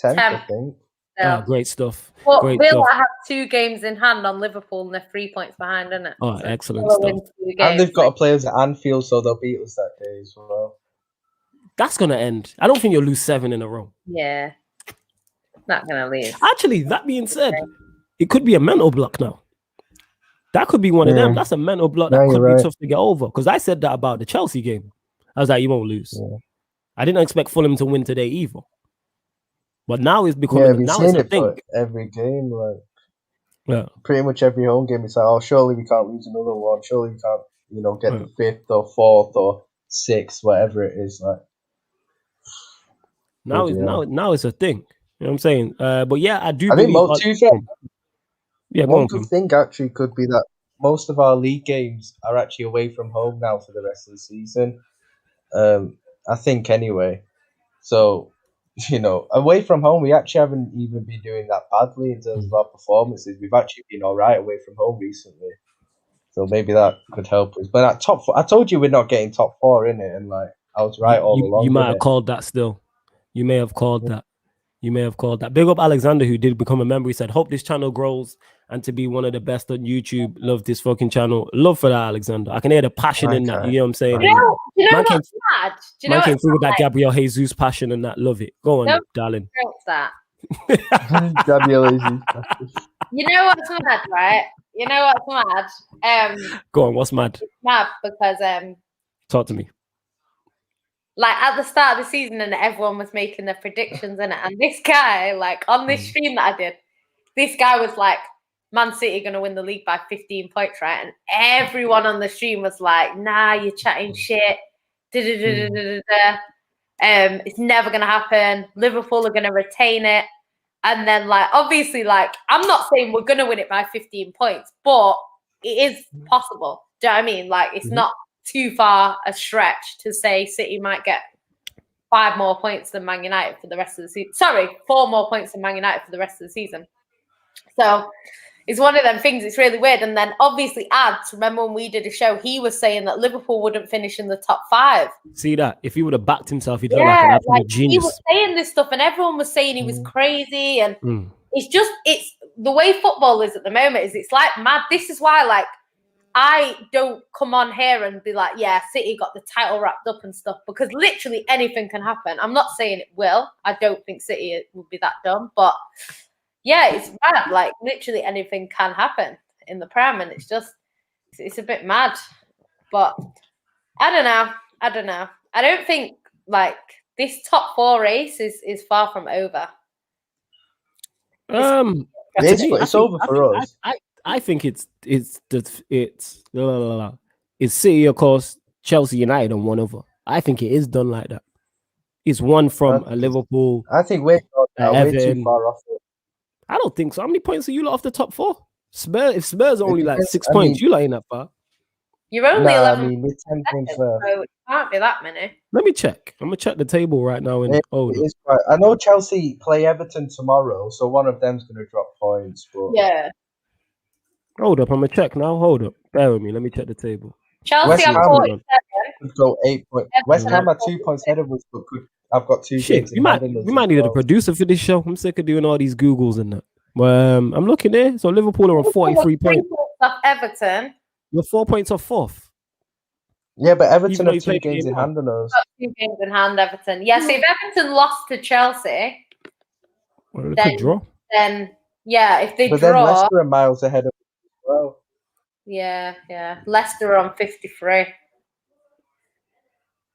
10th, I think. Oh, great stuff. Well, great Villa stuff. have 2 games in hand on Liverpool and they're 3 points behind, isn't it? Oh, excellent stuff. And they've got to play us at Anfield, so they'll beat us that day as well. That's going to end. I don't think you'll lose 7 in a row. Yeah. Not going to lose. Actually, that being said, it could be a mental block now. That could be one of them. That's a mental block that could be tough to get over. Because I said that about the Chelsea game. I was like, you won't lose. Yeah. I didn't expect Fulham to win today either. But now it's becoming now it's a thing. Every game, pretty much every home game, it's like, oh, surely we can't lose another one. Surely we can't, get the 5th or 4th or 6th, whatever it is. Like now it's a thing. You know what I'm saying? But yeah, I do. I think one good thing actually could be that most of our league games are actually away from home now for the rest of the season. I think anyway. So, away from home, we actually haven't even been doing that badly in terms of our performances. We've actually been all right away from home recently. So maybe that could help us. But at top 4, I told you we're not getting top 4 in it, and I was right all along. You might have called that still. You may have called that. You may have called that. Big up Alexander, who did become a member. He said, hope this channel grows and to be one of the best on YouTube. Love this fucking channel. Love for that, Alexander. I can hear the passion in that. You know what I'm saying? You know what's mad? Do you know came through with that Gabriel Jesus passion and that. Love it. Go on, darling. That. Gabriel Jesus. You know what's mad, right? You know what's mad? Go on, what's mad? It's mad because talk to me. Like at the start of the season, and everyone was making their predictions in it, and this guy, like on this stream that I did, this guy was like, "Man City gonna win the league by 15 points, right?" And everyone on the stream was like, "Nah, you're chatting shit. It's never gonna happen. Liverpool are gonna retain it." And then, like, obviously, like, I'm not saying we're gonna win it by 15 points, but it is possible. Do you know what I mean? Like, it's not too far a stretch to say City might get 5 more points than Man United for the rest of the season. Sorry, 4 more points than Man United for the rest of the season. So it's one of them things. It's really weird. And then obviously Ads, remember when we did a show, he was saying that Liverpool wouldn't finish in the top 5. See that? If he would have backed himself, he'd look like an absolute genius. He was saying this stuff and everyone was saying he was crazy. And it's the way football is at the moment is it's like mad. This is why, like, I don't come on here and be like, yeah, City got the title wrapped up and stuff, because literally anything can happen. I'm not saying it will. I don't think City would be that dumb, but yeah, it's mad. Like literally anything can happen in the Prem, and it's a bit mad. But I don't know. I don't think like this top 4 race is far from over. It's over for us. I think it's City, of course, Chelsea, United, and one over. I think it is done like that. It's one from a Liverpool. I think we're way too far off it. I don't think so. How many points are you lot off the top 4? Spurs, if Spurs are only like 6 points, you lot ain't that far. You're only 11. I mean, we're 10 points left. So it can't be that many. Let me check. I'm gonna check the table right now. I know Chelsea play Everton tomorrow, so one of them's gonna drop points. But yeah. Hold up, I'm gonna check now. Hold up, bear with me. Let me check the table. Chelsea have 47. Could go 8 points. West Ham are 2 points ahead of us, but I've got 2 games. We might need a producer for this show. I'm sick of doing all these Googles and that. I'm looking there. So Liverpool are on 43 points. Off Everton. You're 4 points off 4th. Yeah, but Everton have 2 games in hand on us. 2 games in hand, Everton. Yeah, so if Everton lost to Chelsea, then yeah, if they but draw, then Leicester are miles ahead of us as well. Yeah. Leicester are on 53.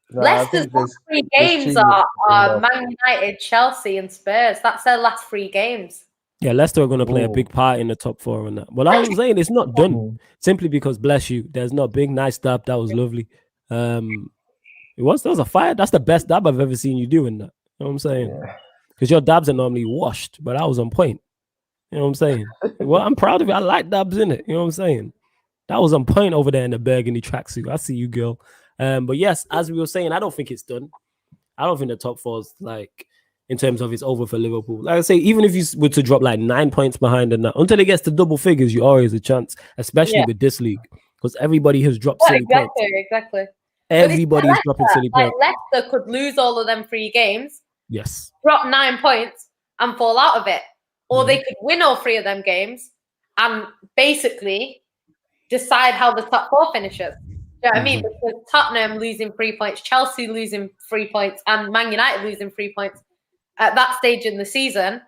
No, Leicester's last 3 games are Man United, Chelsea, and Spurs. That's their last 3 games. Yeah, Leicester are going to play a big part in the top 4 and that. Well, I was saying it's not done simply because, bless you, there's not big, nice dab. That was lovely. That was a fire. That's the best dab I've ever seen you doing that. You know what I'm saying? Because your dabs are normally washed, but I was on point. You know what I'm saying? Well, I'm proud of it. I like dabs in it. You know what I'm saying? That was on point over there in the burgundy tracksuit. I see you, girl. But yes, as we were saying, I don't think it's done. I don't think the top 4's like, in terms of it's over for Liverpool. Like I say, even if you were to drop like 9 points behind and that, until it gets to double figures, you always a chance, especially with this league, because everybody has dropped silly points. Exactly. Everybody's dropping silly points. Leicester could lose all of them 3 games. Yes. Drop 9 points and fall out of it. Or they could win all 3 of them games and basically decide how the top 4 finishes. You know what I mean? Because Tottenham losing 3 points, Chelsea losing 3 points, and Man United losing 3 points at that stage in the season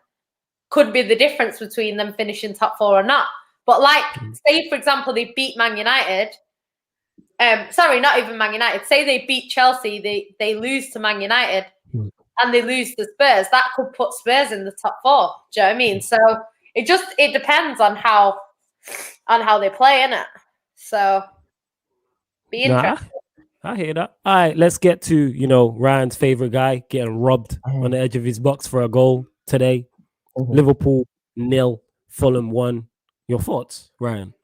could be the difference between them finishing top 4 or not. But like, say for example, they beat Man United. Sorry, not even Man United. Say they beat Chelsea, they lose to Man United, and they lose to Spurs. That could put Spurs in the top 4. Do you know what I mean? So it depends on how they play, innit? So be interesting. I hear that. All right, let's get to, Ryan's favorite guy getting robbed on the edge of his box for a goal today. Liverpool 0, Fulham 1. Your thoughts, Ryan?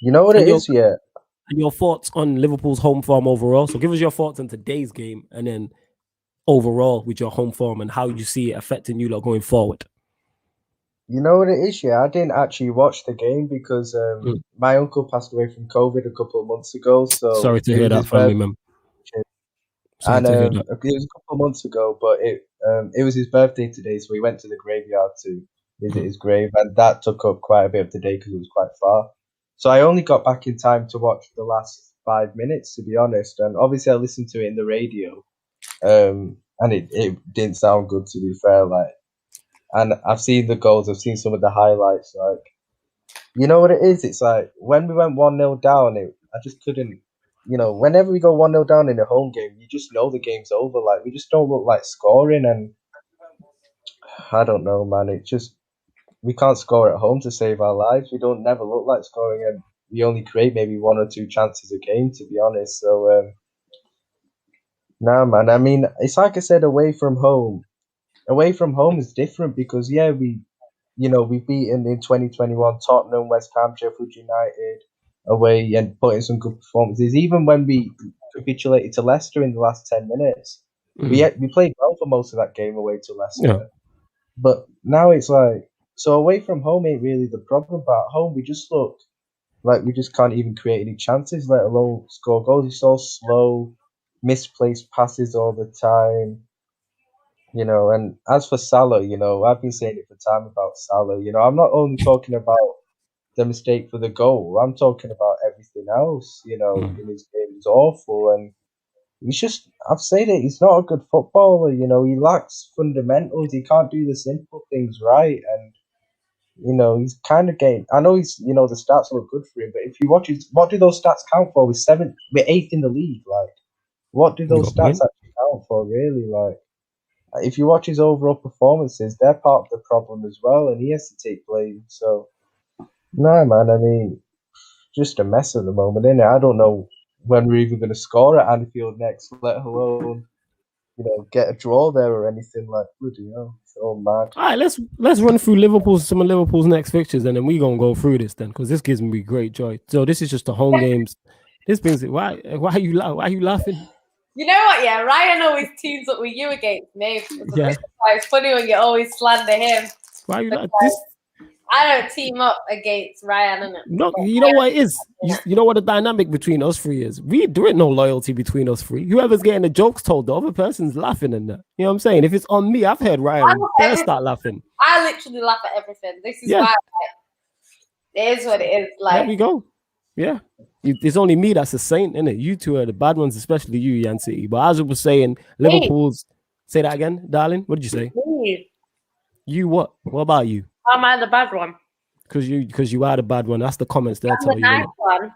You know what it is, yeah. And your thoughts on Liverpool's home form overall. So give us your thoughts on today's game and then overall with your home form and how you see it affecting you lot going forward. You know what it is, yeah? I didn't actually watch the game because my uncle passed away from COVID a couple of months ago. So sorry to hear that, family member. And it was a couple of months ago, but it was his birthday today, so we went to the graveyard to visit his grave, and that took up quite a bit of the day because it was quite far. So I only got back in time to watch the last 5 minutes, to be honest. And obviously, I listened to it in the radio, and it didn't sound good, to be fair. And I've seen the goals, I've seen some of the highlights. Like, you know what it is? It's like when we went 1-0 down, I just couldn't. Whenever we go 1-0 down in a home game, you just know the game's over. Like, we just don't look like scoring, and I don't know, man. It's just we can't score at home to save our lives. We don't never look like scoring, and we only create maybe 1 or 2 chances a game, to be honest. So, nah, man. I mean, it's like I said, away from home is different because we've beaten in 2021 Tottenham, West Ham, Sheffield United away and put in some good performances. Even when we capitulated to Leicester in the last 10 minutes, we played well for most of that game away to Leicester. Yeah. But now it's like, so away from home ain't really the problem, but at home we just look like we just can't even create any chances, let alone score goals. It's so slow, misplaced passes all the time. And as for Salah, I've been saying it for time about Salah. I'm not only talking about the mistake for the goal. I'm talking about everything else. In his game, he's awful, and I've said it. He's not a good footballer. He lacks fundamentals. He can't do the simple things right, and he's kind of getting. I know the stats look good for him, but if you watch what do those stats count for? We're eighth in the league. Like, what do those stats actually count for? Really, like, if you watch his overall performances, they're part of the problem as well, and he has to take blame. So, no, man. I mean, just a mess at the moment, isn't it? I don't know when we're even going to score at Anfield next, let alone get a draw there or anything. Like, bloody hell, it's all mad. All right, let's run through some of Liverpool's next fixtures, and then we're gonna go through this then, because this gives me great joy. So this is just the home games. This brings it. Why are you laughing? You know what? Yeah, Ryan always teams up with you against me. Yeah. It's funny when you always slander him. Why are you like this? I don't team up against Ryan. No, you know what it is? You know what the dynamic between us three is? There ain't no loyalty between us three. Whoever's getting the jokes told, the other person's laughing and that. You know what I'm saying? If it's on me, I've heard Ryan first start laughing. I literally laugh at everything. This is why it is what it is. Like, there we go. Yeah. It's only me that's a saint, innit? You two are the bad ones, especially you, Yan City. But as I was saying, Liverpool's... Say that again, darling. What did you say? Me. You what? What about you? Am I the bad one? Because you are the bad one. That's the comments they'll tell the nice one.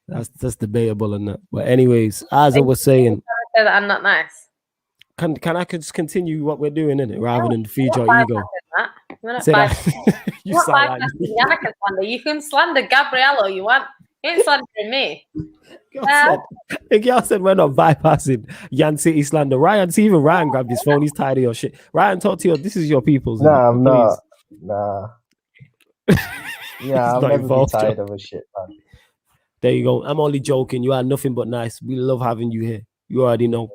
That's debatable and that. But anyways, as I was saying, say that I'm not nice. Can I just continue what we're doing in it rather than feed your ego? Say that. You sound like you can slander Gabrielle all you want. You ain't slandering me. Y'all said we're not bypassing Yan City slander. Even Ryan grabbed his phone. He's tired of your shit. Ryan, talk to you. This is your people's. Nah, I'm not. Nah. Yeah, I'll never be tired of a shit, man. There you go. I'm only joking. You are nothing but nice. We love having you here. You already know.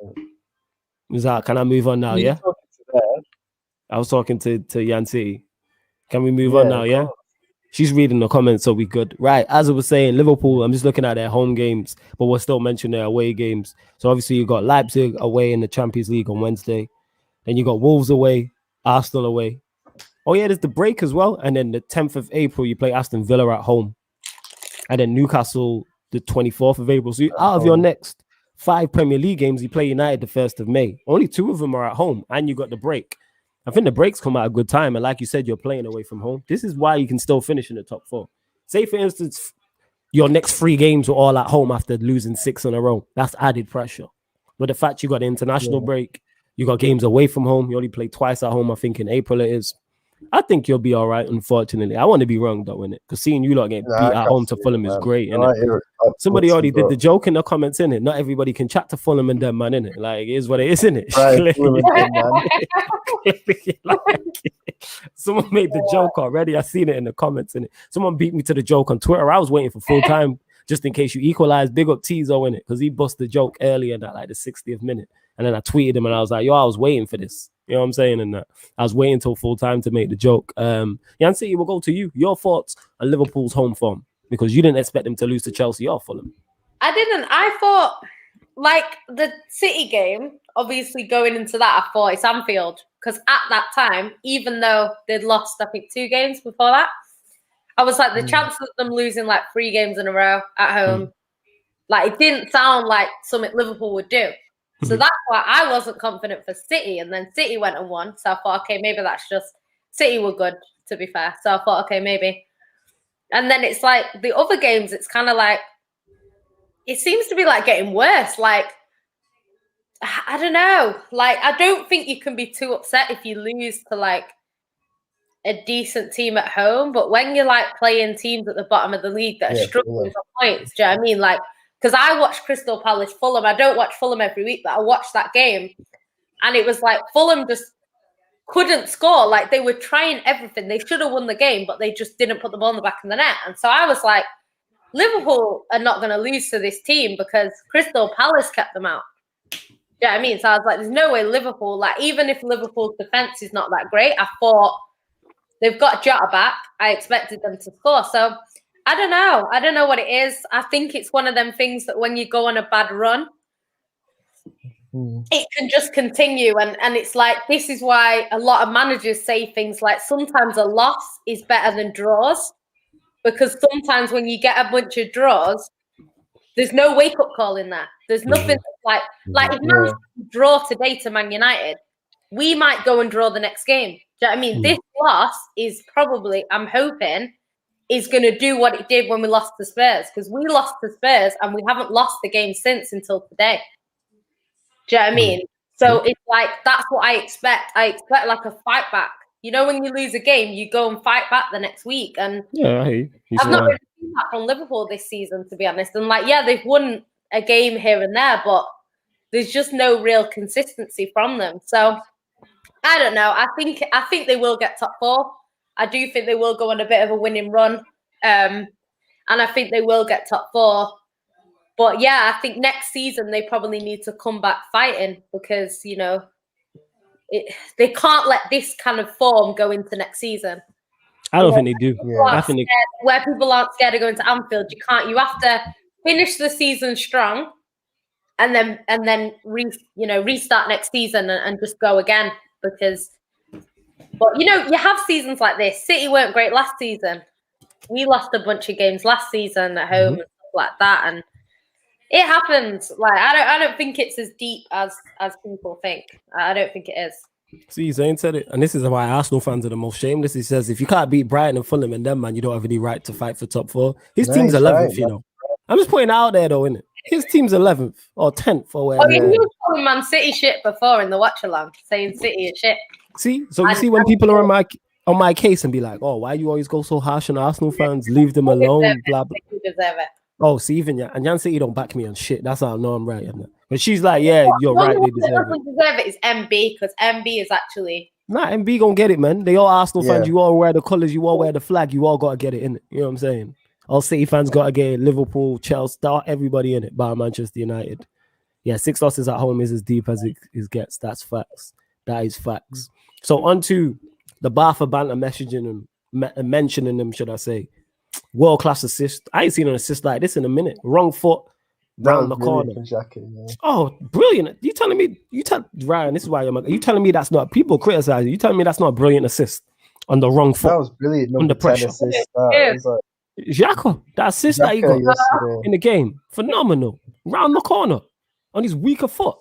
Can I move on now? Yeah. I was talking to Yan City. Can we move on now? Yeah. She's reading the comments, so we good. Right. As I was saying, Liverpool, I'm just looking at their home games, but we'll still mention their away games. So obviously you got Leipzig away in the Champions League on Wednesday. Then you got Wolves away, Arsenal away. Oh yeah, there's the break as well. And then the 10th of April, you play Aston Villa at home. And then Newcastle the 24th of April. So out of your next 5 Premier League games, you play United the 1st of May. Only 2 of them are at home, and you got the break. I think the breaks come at a good time. And like you said, you're playing away from home. This is why you can still finish in the top 4. Say, for instance, your next 3 games were all at home after losing 6 in a row. That's added pressure. But the fact you got the international break, you got games away from home. You only play twice at home, I think in April it is. I think you'll be all right, unfortunately. I want to be wrong, though, innit? Because seeing you lot get beat at home to Fulham is great, innit? Somebody already did the joke in the comments, innit? Not everybody can chat to Fulham and them, man, innit? Like, it is what it is, innit? Someone made the joke already. I seen it in the comments, innit? Someone beat me to the joke on Twitter. I was waiting for full time just in case you equalize. Big up Tizo, innit? Because he busted the joke earlier at like the 60th minute. And then I tweeted him and I was like, yo, I was waiting for this. You know what I'm saying? And I was waiting till full time to make the joke. Yan City, we'll go to you. Your thoughts on Liverpool's home form, because you didn't expect them to lose to Chelsea or Fulham. I didn't. I thought, like, the City game, obviously going into that, I thought it's Anfield. Because at that time, even though they'd lost, I think, 2 games before that, I was like, the chances of them losing like 3 games in a row at home, like, it didn't sound like something Liverpool would do. So that's why I wasn't confident for City. And then City went and won. So I thought, okay, maybe that's just City were good, to be fair. So I thought, okay, maybe. And then it's like the other games, it's kind of like, it seems to be like getting worse. Like, I don't know. Like, I don't think you can be too upset if you lose to like a decent team at home. But when you're like playing teams at the bottom of the league that are struggling for points, do you know what I mean? Like, because I watched Crystal Palace Fulham. I don't watch Fulham every week, but I watched that game. And it was like Fulham just couldn't score. Like, they were trying everything. They should have won the game, but they just didn't put the ball in the back of the net. And so I was like, Liverpool are not going to lose to this team because Crystal Palace kept them out. Do you know what I mean? So I was like, there's no way Liverpool, like, even if Liverpool's defense is not that great, I thought they've got Jota back. I expected them to score. So I don't know. I don't know what it is. I think it's one of them things that when you go on a bad run, it can just continue. And it's like, this is why a lot of managers say things like sometimes a loss is better than draws. because sometimes when you get a bunch of draws, there's no wake-up call in there. There's nothing like if Man City draw today to Man United, we might go and draw the next game. Do you know what I mean? This loss is probably, I'm hoping, is going to do what it did when we lost to Spurs, because we lost to Spurs and we haven't lost the game since until today. Do you know what I mean? So it's like, that's what I expect. I expect like a fight back. You know, when you lose a game, you go and fight back the next week. And I've not really seen that from Liverpool this season, to be honest. And like, yeah, they've won a game here and there, but there's just no real consistency from them. So I don't know. I think they will get top 4. I do think they will go on a bit of a winning run. And I think they will get top 4. But yeah, I think next season they probably need to come back fighting, because, you know, they can't let this kind of form go into next season. I don't think they do. Where people aren't scared of going to Anfield, you have to finish the season strong, and then restart next season and just go again. But you know, you have seasons like this. City weren't great last season. We lost a bunch of games last season at home and stuff like that, and it happens. Like I don't think it's as deep as people think. I don't think it is. See, Zane said it, and this is why Arsenal fans are the most shameless. He says, if you can't beat Brighton and Fulham and them, man, you don't have any right to fight for top 4. His team's 11th, you know. I'm just putting it out there, though, innit? His team's 11th or 10th or whatever. Oh, you were calling Man City shit before in the watch-along, saying City is shit. See? So you see when people are on my case and be like, oh, why you always go so harsh on Arsenal fans? Leave them alone, blah, blah. You deserve it. Oh, see, even and Jan City don't back me on shit. That's how I know I'm right. But she's like, yeah, you're right. They deserve it. Is MB, because MB is actually... Nah, MB gonna get it, man. They all Arsenal fans. You all wear the colours. You all wear the flag. You all gotta get it in it. You know what I'm saying? All City fans gotta get it. Liverpool, Chelsea, everybody in it. Bar Manchester United. Yeah, 6 losses at home is as deep as it gets. That's facts. That is facts. So on to the Barca banter messaging and mentioning them, should I say? World class assist. I ain't seen an assist like this in a minute. Wrong foot round the corner. Oh, brilliant! You telling me? Ryan? This is why are you telling me that's not? People criticize you. Telling me that's not a brilliant assist on the wrong foot? That was brilliant. Under pressure. Xhaka, that assist that he got in the game, phenomenal. Round the corner on his weaker foot,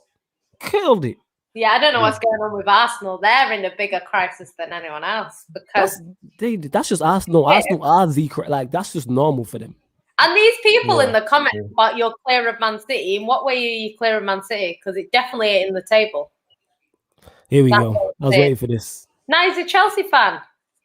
killed it. Yeah, I don't know what's going on with Arsenal. They're in a bigger crisis than anyone else, because that's just Arsenal. Arsenal are that's just normal for them. And these people in the comments about you're clear of Man City, in what way are you clear of Man City? Because it definitely ain't in the table. Here we go. I was waiting for this. Now he's a Chelsea fan.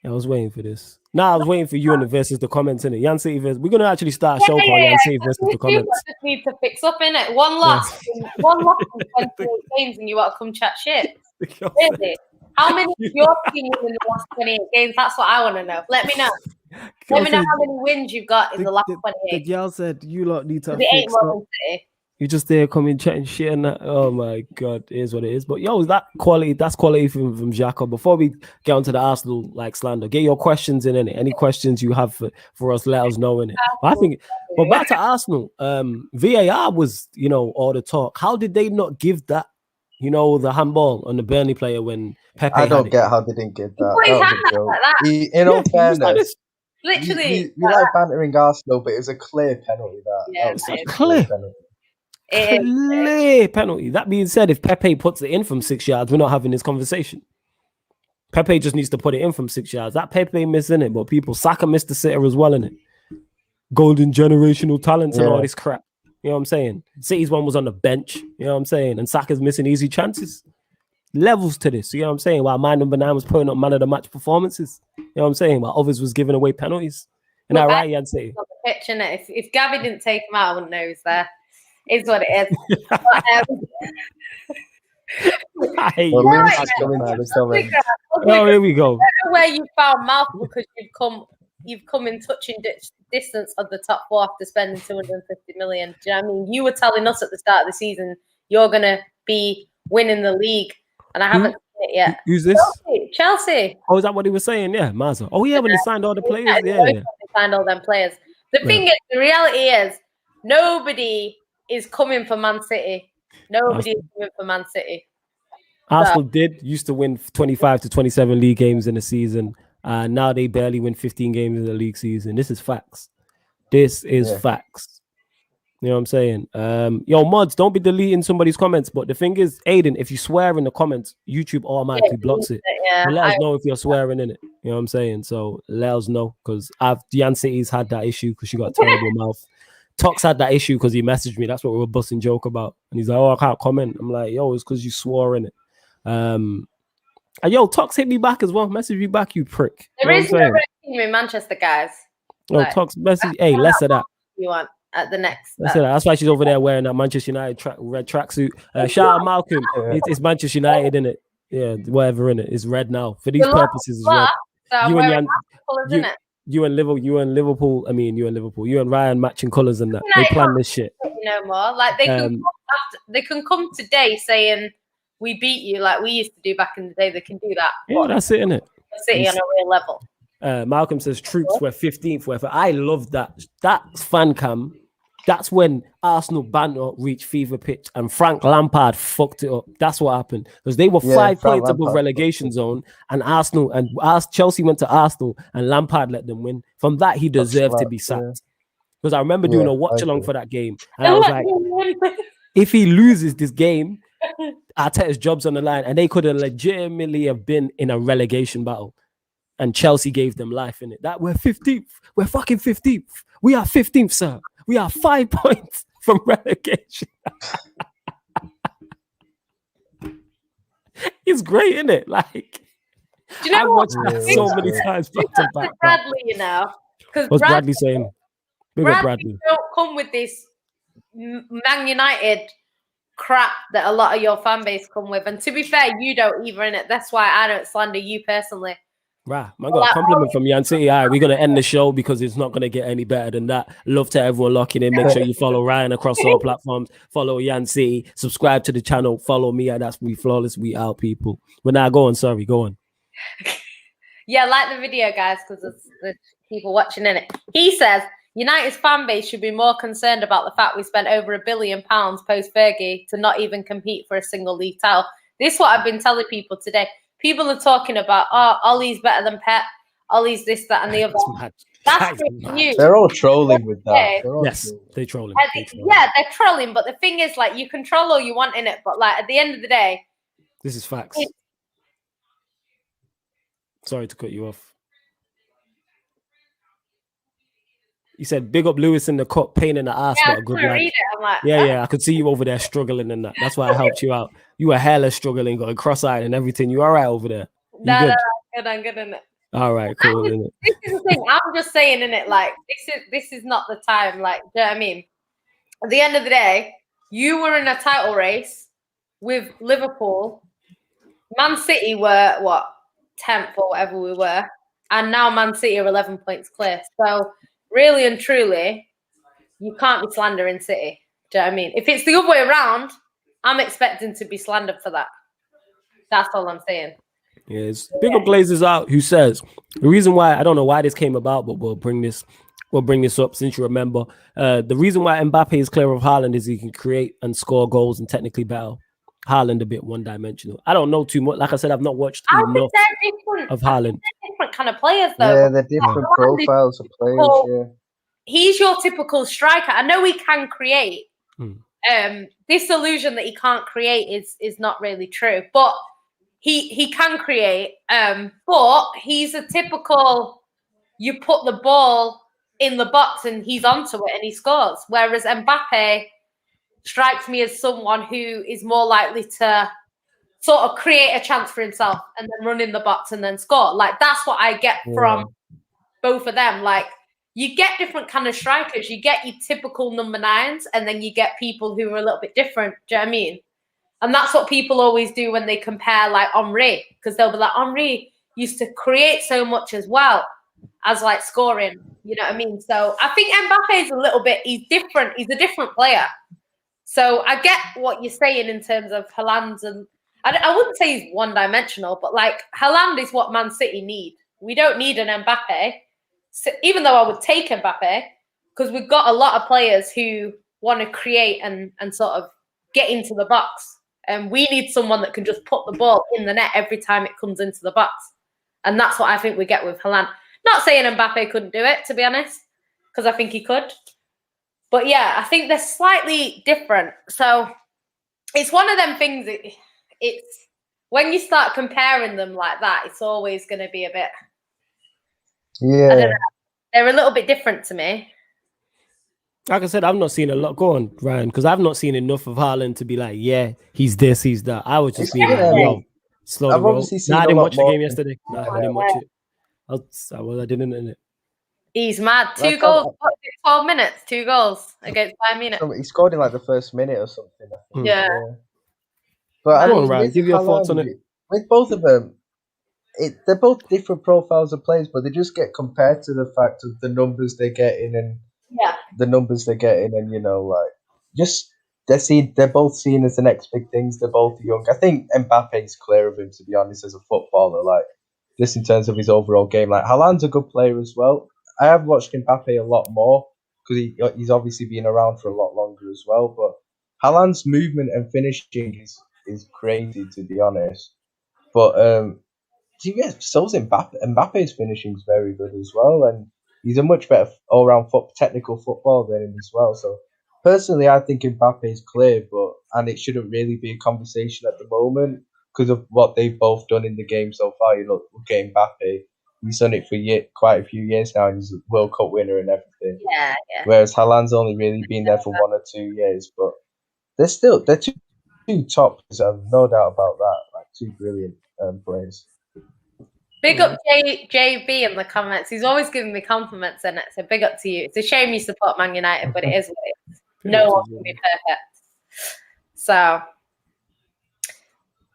I was waiting for this. I was waiting for you and the versus the comments in it. Jan City versus. We're gonna actually start a show called Jan City versus the comments. Just need to fix up in it. One loss, one loss in 28 games, and you want to come chat shit. Really? How many of your team in the last 28 games? That's what I want to know. Let me know. Let me know how many wins you've got in the last 28. The girl said you lot need to fix up. You just there coming chatting shit and that. Oh my god, it is what it is. But yo, that's quality from Xhaka. Before we get onto the Arsenal slander, get your questions in it. Any questions you have for us, let us know in it. But back to Arsenal, VAR was, all the talk. How did they not give that, the handball on the Burnley player when Pepe? I don't get how they didn't give that. In all fairness, literally, you like bantering Arsenal, but it was a clear penalty. That was a clear penalty. Clear penalty. That being said, if Pepe puts it in from 6 yards, we're not having this conversation. Pepe just needs to put it in from 6 yards. That Pepe missing it, but Saka missed the sitter as well in it. Golden generational talents and all this crap. You know what I'm saying? City's one was on the bench. You know what I'm saying? And Saka's missing easy chances. Levels to this. You know what I'm saying? While my number 9 was putting up man of the match performances. You know what I'm saying? While others was giving away penalties. And that right, I'd say. If Gabby didn't take him out, I wouldn't know he was there. Is what it is. I hate you. Oh, here we go. I don't know where you found Mouth, because you've come in touching distance of the top 4 after spending 250 million. Do you know what I mean? You were telling us at the start of the season you're gonna be winning the league, and I haven't seen it yet. Who's this? Chelsea. Oh, is that what he was saying? Yeah, Mazza. Oh yeah, when he signed all the players. Yeah. They signed all them players. The thing is, the reality is, nobody is coming for Man City. Nobody is coming for Man City. Arsenal used to win 25 to 27 league games in a season. and now they barely win 15 games in the league season. This is facts. This is facts. You know what I'm saying? Yo, mods, don't be deleting somebody's comments. But the thing is, Aiden, if you swear in the comments, YouTube automatically blocks it. But let us know if you're swearing in it. You know what I'm saying? So let us know, because Jan City's had that issue because she got a terrible mouth. Tox had that issue because he messaged me. That's what we were busting joke about. And he's like, oh, I can't comment. I'm like, yo, it's because you swore in it. And yo, Tox hit me back as well. Message me back, you prick. There is no team in Manchester, guys. No, Tox message. Hey, less of that. You want at the next. That's why she's over there wearing that Manchester United red tracksuit. Shout out Malcolm. It's Manchester United, isn't it? Yeah, whatever in it. It's red now. For these purposes, it's red. You and Liverpool. I mean, you and Liverpool. You and Ryan matching colours and that. They plan this shit. No more. Like they can come today saying we beat you, like we used to do back in the day. They can do that. Yeah, that's it, innit? City on a real level. Malcolm says troops were 15th. Whatever. I love that. That's fan cam. That's when Arsenal banter reached fever pitch and Frank Lampard fucked it up. That's what happened, because they were 5 points above relegation zone, and Chelsea went to Arsenal and Lampard let them win. From that, he deserved to be sacked. Because I remember doing a watch along for that game, and I was like, if he loses this game, Arteta's job's on the line, and they could have legitimately have been in a relegation battle. And Chelsea gave them life in it. That we're 15th. We're fucking 15th. We are 15th, sir. We are 5 points from relegation. It's great, isn't it? Like, do you know I've watched that so many times back to back. Bradley, you know, because what's Bradley saying? Bradley don't come with this Man United crap that a lot of your fan base come with. And to be fair, you don't either, in it. That's why I don't slander you personally. Right, I got a compliment from Jan City. All right, we're gonna end the show because it's not gonna get any better than that. Love to everyone locking in. Make sure you follow Ryan across all platforms. Follow Jan City. Subscribe to the channel. Follow me. That's We Flawless. We out, people. But now go on. Sorry, go on. Yeah, like the video, guys, because there's people watching in it. He says United's fan base should be more concerned about the fact we spent over £1 billion post Fergie to not even compete for a single league title. This is what I've been telling people today. People are talking about, oh, Ollie's better than Pep. Ollie's this, that, and the other. That's you. They're all trolling with that. Yes, they're trolling. Yeah, they're trolling. But the thing is, like, you can troll all you want in it, but like at the end of the day, this is facts. Sorry to cut you off. He said, big up Lewis in the cup, pain in the ass, but a good lad. Like, yeah, I could see you over there struggling in that. That's why I helped you out. You were hella struggling, got a cross-eyed and everything. You all right over there? No, I'm good in it. All right, cool. This is the thing. I'm just saying in it, like, this is not the time. Like, do you know what I mean? At the end of the day, you were in a title race with Liverpool. Man City were, 10th or whatever we were. And now Man City are 11 points clear. So, really and truly, you can't be slandering City. Do you know what I mean? If it's the other way around, I'm expecting to be slandered for that. That's all I'm saying. Yes. Big up Glazers out, who says the reason why, I don't know why this came about, but we'll bring this up since you remember. The reason why Mbappe is clear of Haaland is he can create and score goals and technically battle. Haaland a bit one-dimensional. I don't know too much. Like I said, I've not watched enough of Haaland. Different kind of players, though. Yeah, they're different profiles of players. Yeah. He's your typical striker. I know he can create. This illusion that he can't create is not really true, but he can create. But he's a typical. You put the ball in the box and he's onto it and he scores. Whereas Mbappe strikes me as someone who is more likely to sort of create a chance for himself and then run in the box and then score. Like, that's what I get from both of them. Like, you get different kind of strikers. You get your typical number 9s, and then you get people who are a little bit different. Do you know what I mean? And that's what people always do when they compare, like, Henry, because they'll be like, Henry used to create so much as well as, like, scoring. You know what I mean? So I think Mbappe is a little bit, he's different. He's a different player. So I get what you're saying in terms of Haaland, and I wouldn't say he's one-dimensional, but, like, Haaland is what Man City need. We don't need an Mbappe. So even though I would take Mbappe, because we've got a lot of players who want to create and sort of get into the box. And we need someone that can just put the ball in the net every time it comes into the box. And that's what I think we get with Haaland. Not saying Mbappe couldn't do it, to be honest, because I think he could. But yeah, I think they're slightly different. So it's one of them things. It's when you start comparing them like that, it's always going to be a bit. Yeah. I don't know. They're a little bit different to me. Like I said, I've not seen a lot. Go on, Ryan, because I've not seen enough of Haaland to be like, yeah, he's this, he's that. I was just being like, yo, slow I've the roll. obviously seen I a didn't lot watch the more game yesterday. Nah, I didn't watch it. I didn't in it. He's mad. Two Like, goals, 12 minutes, 2 goals against Bayern Munich. He scored in like the first minute or something. I think. Yeah. But Go I mean, on, Ryan, with give your thoughts on Haaland, it. with both of them, they're both different profiles of players, but they just get compared to the fact of the numbers they get in and the numbers they get in, and just they're both seen as the next big things. They're both young. I think Mbappe's clear of him, to be honest, as a footballer. Like just in terms of his overall game, like Haaland's a good player as well. I have watched Mbappe a lot more because he's obviously been around for a lot longer as well. But Haaland's movement and finishing is crazy, to be honest. But so's Mbappe. Mbappe's finishing is very good as well, and he's a much better all-round technical footballer than him as well. So personally, I think Mbappe's clear, and it shouldn't really be a conversation at the moment because of what they've both done in the game so far. Look at Mbappe. He's done it for quite a few years now, and he's a World Cup winner and everything. Yeah. Whereas Haaland's only really been there for 1 or 2 years, but they're two top players. I have no doubt about that. Like two brilliant players. Big up JB in the comments. He's always giving me compliments in it, so big up to you. It's a shame you support Man United, but it is what it is. No one can be perfect. So,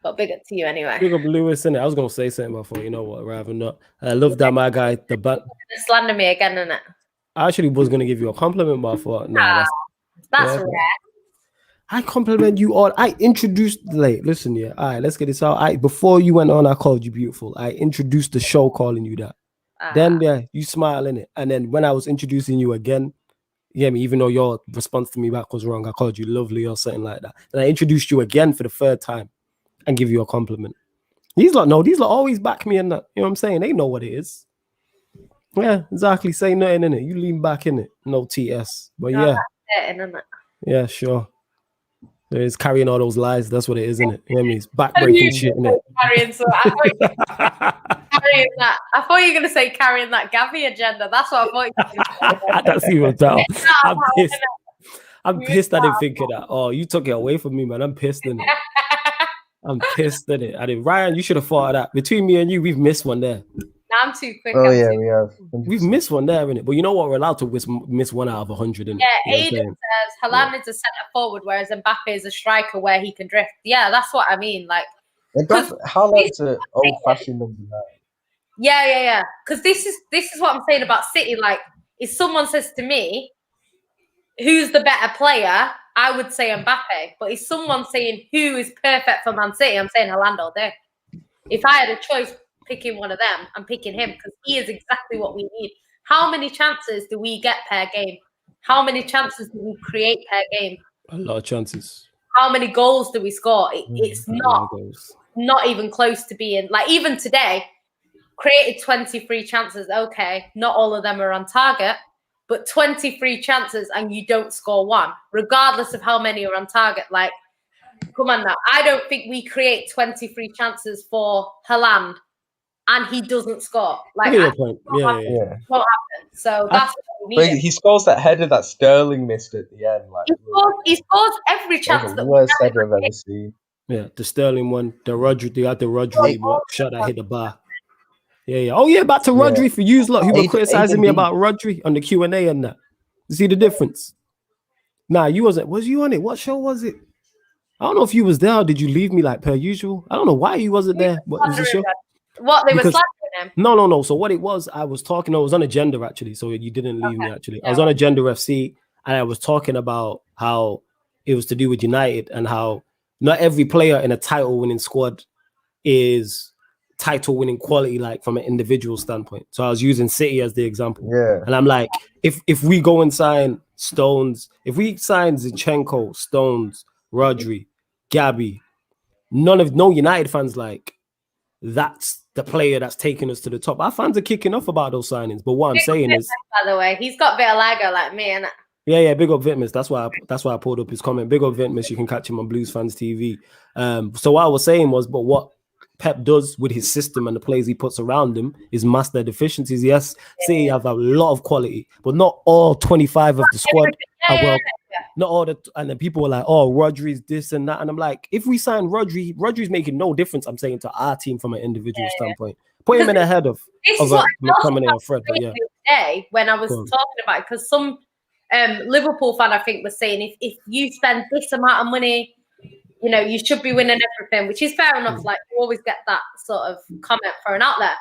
but big up to you anyway. Big up Lewis in it. I was gonna say something before, you know what, rather not. I love that my guy. Slander me again, innit? I actually was gonna give you a compliment, but I thought, nah, that's rare. I compliment you all. I introduced listen, yeah. All right, let's get this out. Before you went on, I called you beautiful. I introduced the show calling you that. Then you smile in it. And then when I was introducing you again, even though your response to me back was wrong, I called you lovely or something like that. And I introduced you again for the third time and give you a compliment. These lot always back me in that. You know what I'm saying? They know what it is. Yeah, exactly. Say nothing in it. You lean back in it. No TS. But yeah, sure. It's carrying all those lies. That's what it is, isn't it? You know what I mean? It's backbreaking shit, isn't it? Carrying that. I thought you were going to say carrying that Gavi agenda. That's what I thought you were going to say. That's even better. I'm pissed. I'm pissed I didn't think of that. Oh, you took it away from me, man. I'm pissed in it. I'm pissed in it. Ryan, you should have thought of that. Between me and you, we've missed one there. I'm too quick. Oh, yeah, we have. 100%. We've missed one there, innit? But you know what? We're allowed to miss 1 out of 100. Yeah, Aiden says Haaland is a centre forward, whereas Mbappe is a striker where he can drift. Yeah, that's what I mean. Like, Haaland's an old-fashioned number 9. Yeah. Because this is what I'm saying about City. Like, if someone says to me, who's the better player, I would say Mbappe. But if someone's saying who is perfect for Man City, I'm saying Haaland all day. If I had a choice picking one of them, I'm picking him because he is exactly what we need. How many chances do we get per game? How many chances do we create per game? A lot of chances. How many goals do we score? It's not even close to being like, even today, created 23 chances. Okay, not all of them are on target, but 23 chances and you don't score one, regardless of how many are on target. Like, come on now. I don't think we create 23 chances for Haaland and he doesn't score. Like, Yeah. Won't happen. So that's what we need. He scores that header that Sterling missed at the end. Like, he scores every chance. the worst header I've ever seen. Yeah, the Sterling one, the Rodri shot that hit the bar. Yeah. Oh yeah, back to Rodri for you lot who were criticizing me about Rodri on the Q&A and that. You see the difference? Nah, you wasn't. Was you on it? What show was it? I don't know if you was there or did you leave me like per usual? I don't know why you wasn't there. What was the show? What, they were slandering him? No. So what it was, I was talking, I was on Agenda actually, so you didn't leave me actually. I was on Agenda FC and I was talking about how it was to do with United and how not every player in a title-winning squad is title-winning quality, like from an individual standpoint. So I was using City as the example. Yeah. And I'm like, if we go and sign Stones, if we sign Zinchenko, Stones, Rodri, Gabby, no United fans like, that's the player that's taking us to the top. Our fans are kicking off about those signings. But what I'm saying is, by the way, he's got vitiligo like me, and yeah, big up Vitmus. That's why I pulled up his comment. Big up Vitmus. You can catch him on Blues Fans TV. So what I was saying was, but what Pep does with his system and the players he puts around him is mask their deficiencies. Yes, City have a lot of quality, but not all 25 of the squad are well. Not all the, and then people were like, "Oh, Rodri's this and that," and I'm like, if we sign Rodri's making no difference. I'm saying to our team from an individual standpoint, put him in ahead of McTominay and Fred. But yeah, today when I was talking about it, because some Liverpool fan I think was saying if you spend this amount of money, you know, you should be winning everything, which is fair enough. Like you always get that sort of comment thrown out there.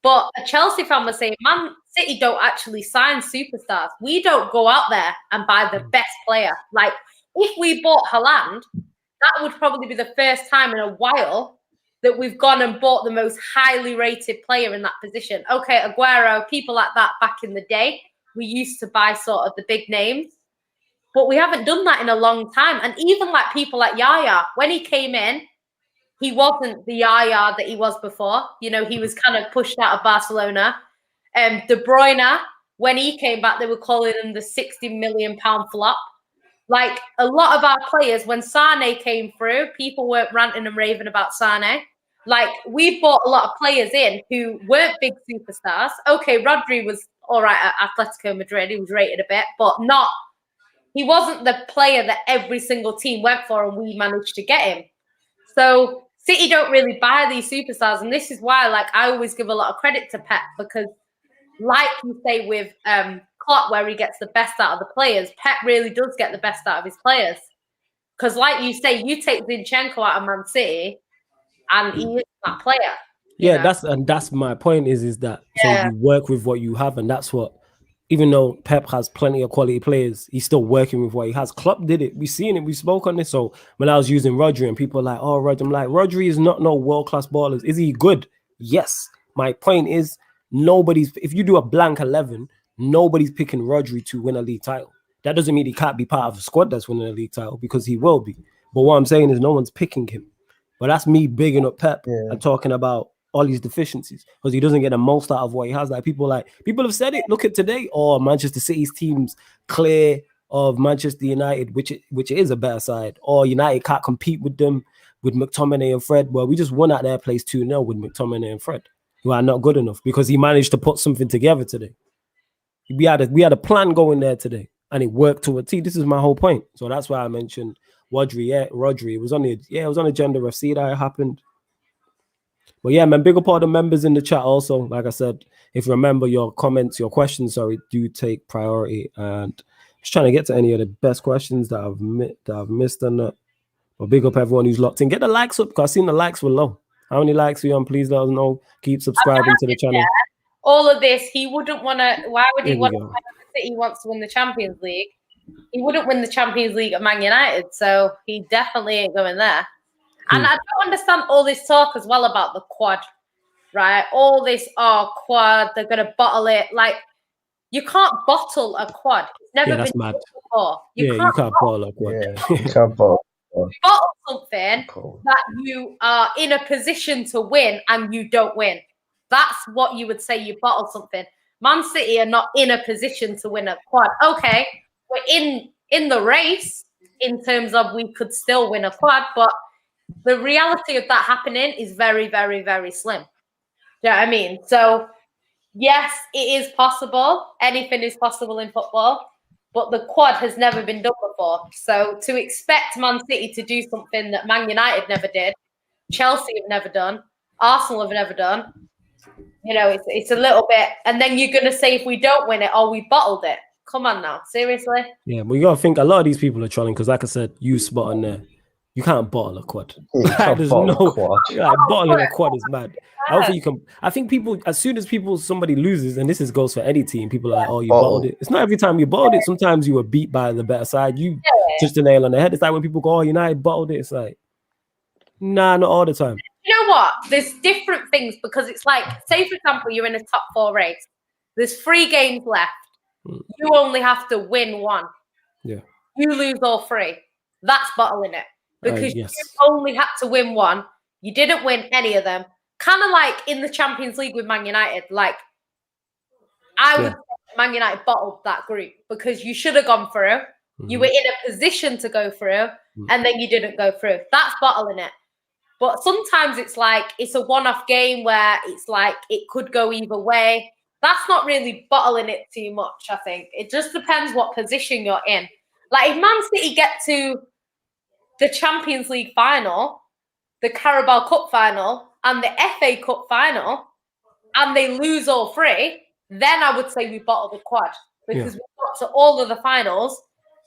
But a Chelsea fan was saying, Man City don't actually sign superstars. We don't go out there and buy the best player. Like, if we bought Haaland, that would probably be the first time in a while that we've gone and bought the most highly rated player in that position. Okay, Aguero, people like that back in the day, we used to buy sort of the big names. But we haven't done that in a long time. And even like people like Yaya, when he came in, he wasn't the Yaya that he was before. You know, he was kind of pushed out of Barcelona. De Bruyne, when he came back, they were calling him the £60 million flop. Like a lot of our players, when Sane came through, people weren't ranting and raving about Sane. Like we bought a lot of players in who weren't big superstars. Okay, Rodri was all right at Atletico Madrid. He was rated a bit, but not. He wasn't the player that every single team went for, and we managed to get him. So City don't really buy these superstars, and this is why, like, I always give a lot of credit to Pep because, like you say with Klopp, where he gets the best out of the players, Pep really does get the best out of his players. Because, like you say, you take Zinchenko out of Man City, and he is that player. Yeah, that's my point. Is that so you work with what you have, and that's what. Even though Pep has plenty of quality players, he's still working with what he has. Klopp did it. We've seen it. We spoke on this. So when I was using Rodri and people are like, oh, Rodri, I'm like, Rodri is not no world-class ballers. Is he good? Yes. My point is if you do a blank 11, nobody's picking Rodri to win a league title. That doesn't mean he can't be part of a squad that's winning a league title because he will be. But what I'm saying is no one's picking him. But that's me bigging up Pep and talking about all these deficiencies because he doesn't get the most out of what he has. Like people have said it. Look at today, or Manchester City's teams clear of Manchester United, which is a better side, or United can't compete with them with McTominay and Fred. Well, we just won at their place 2-0 with McTominay and Fred, who are not good enough because he managed to put something together today. We had a plan going there today, and it worked to a T. This is my whole point. So that's why I mentioned Rodri. Yeah, Rodri. It was on the agenda of see that it happened. But yeah, man, big up all the members in the chat also. Like I said, if you remember your comments, your questions, do take priority. And just trying to get to any of the best questions that I've missed on that. But big up everyone who's locked in. Get the likes up because I've seen the likes were low. How many likes are you on? Please let us know. Keep subscribing to the channel. All of this, he wouldn't want to. Why would he want to win the City wants to win the Champions League? He wouldn't win the Champions League at Man United, so he definitely ain't going there. And I don't understand all this talk as well about the quad, right? All this, quad, they're going to bottle it. Like, you can't bottle a quad. It's never been mad. Before. You can't bottle a quad. You can't bottle. You bottle something that you are in a position to win and you don't win. That's what you would say you bottle something. Man City are not in a position to win a quad. Okay, we're in the race in terms of we could still win a quad, but the reality of that happening is very, very, very slim. Do you know what I mean? So, yes, it is possible. Anything is possible in football, but the quad has never been done before. So, to expect Man City to do something that Man United never did, Chelsea have never done, Arsenal have never done, you know, it's a little bit. And then you're going to say if we don't win it, we bottled it. Come on now. Seriously? Yeah, but you got to think a lot of these people are trolling because, like I said, you spot on there. You can't bottle a quad. There's no quad. Bottling a quad is mad. I don't think you can. I think people, as soon as somebody loses, and this goes for any team, people are like, "Oh, you bottled it." It's not every time you bottled it. Sometimes you were beat by the better side. You touched the nail on the head. It's like when people go, "Oh, United bottled it." It's like, nah, not all the time. You know what? There's different things because it's like, say for example, you're in a top 4 race. There's 3 games left. You only have to win 1. Yeah. You lose all 3. That's bottling it. Because you only had to win 1. You didn't win any of them. kind of like in the Champions League with Man United. Like, I would say Man United bottled that group because you should have gone through. You were in a position to go through, and then you didn't go through. That's bottling it. But sometimes it's like it's a one-off game where it's like it could go either way. That's not really bottling it too much, I think. It just depends what position you're in. Like if Man City get to the Champions League final, the Carabao Cup final, and the FA Cup final, and they lose all three, then I would say we bottled the quad because we got to all of the finals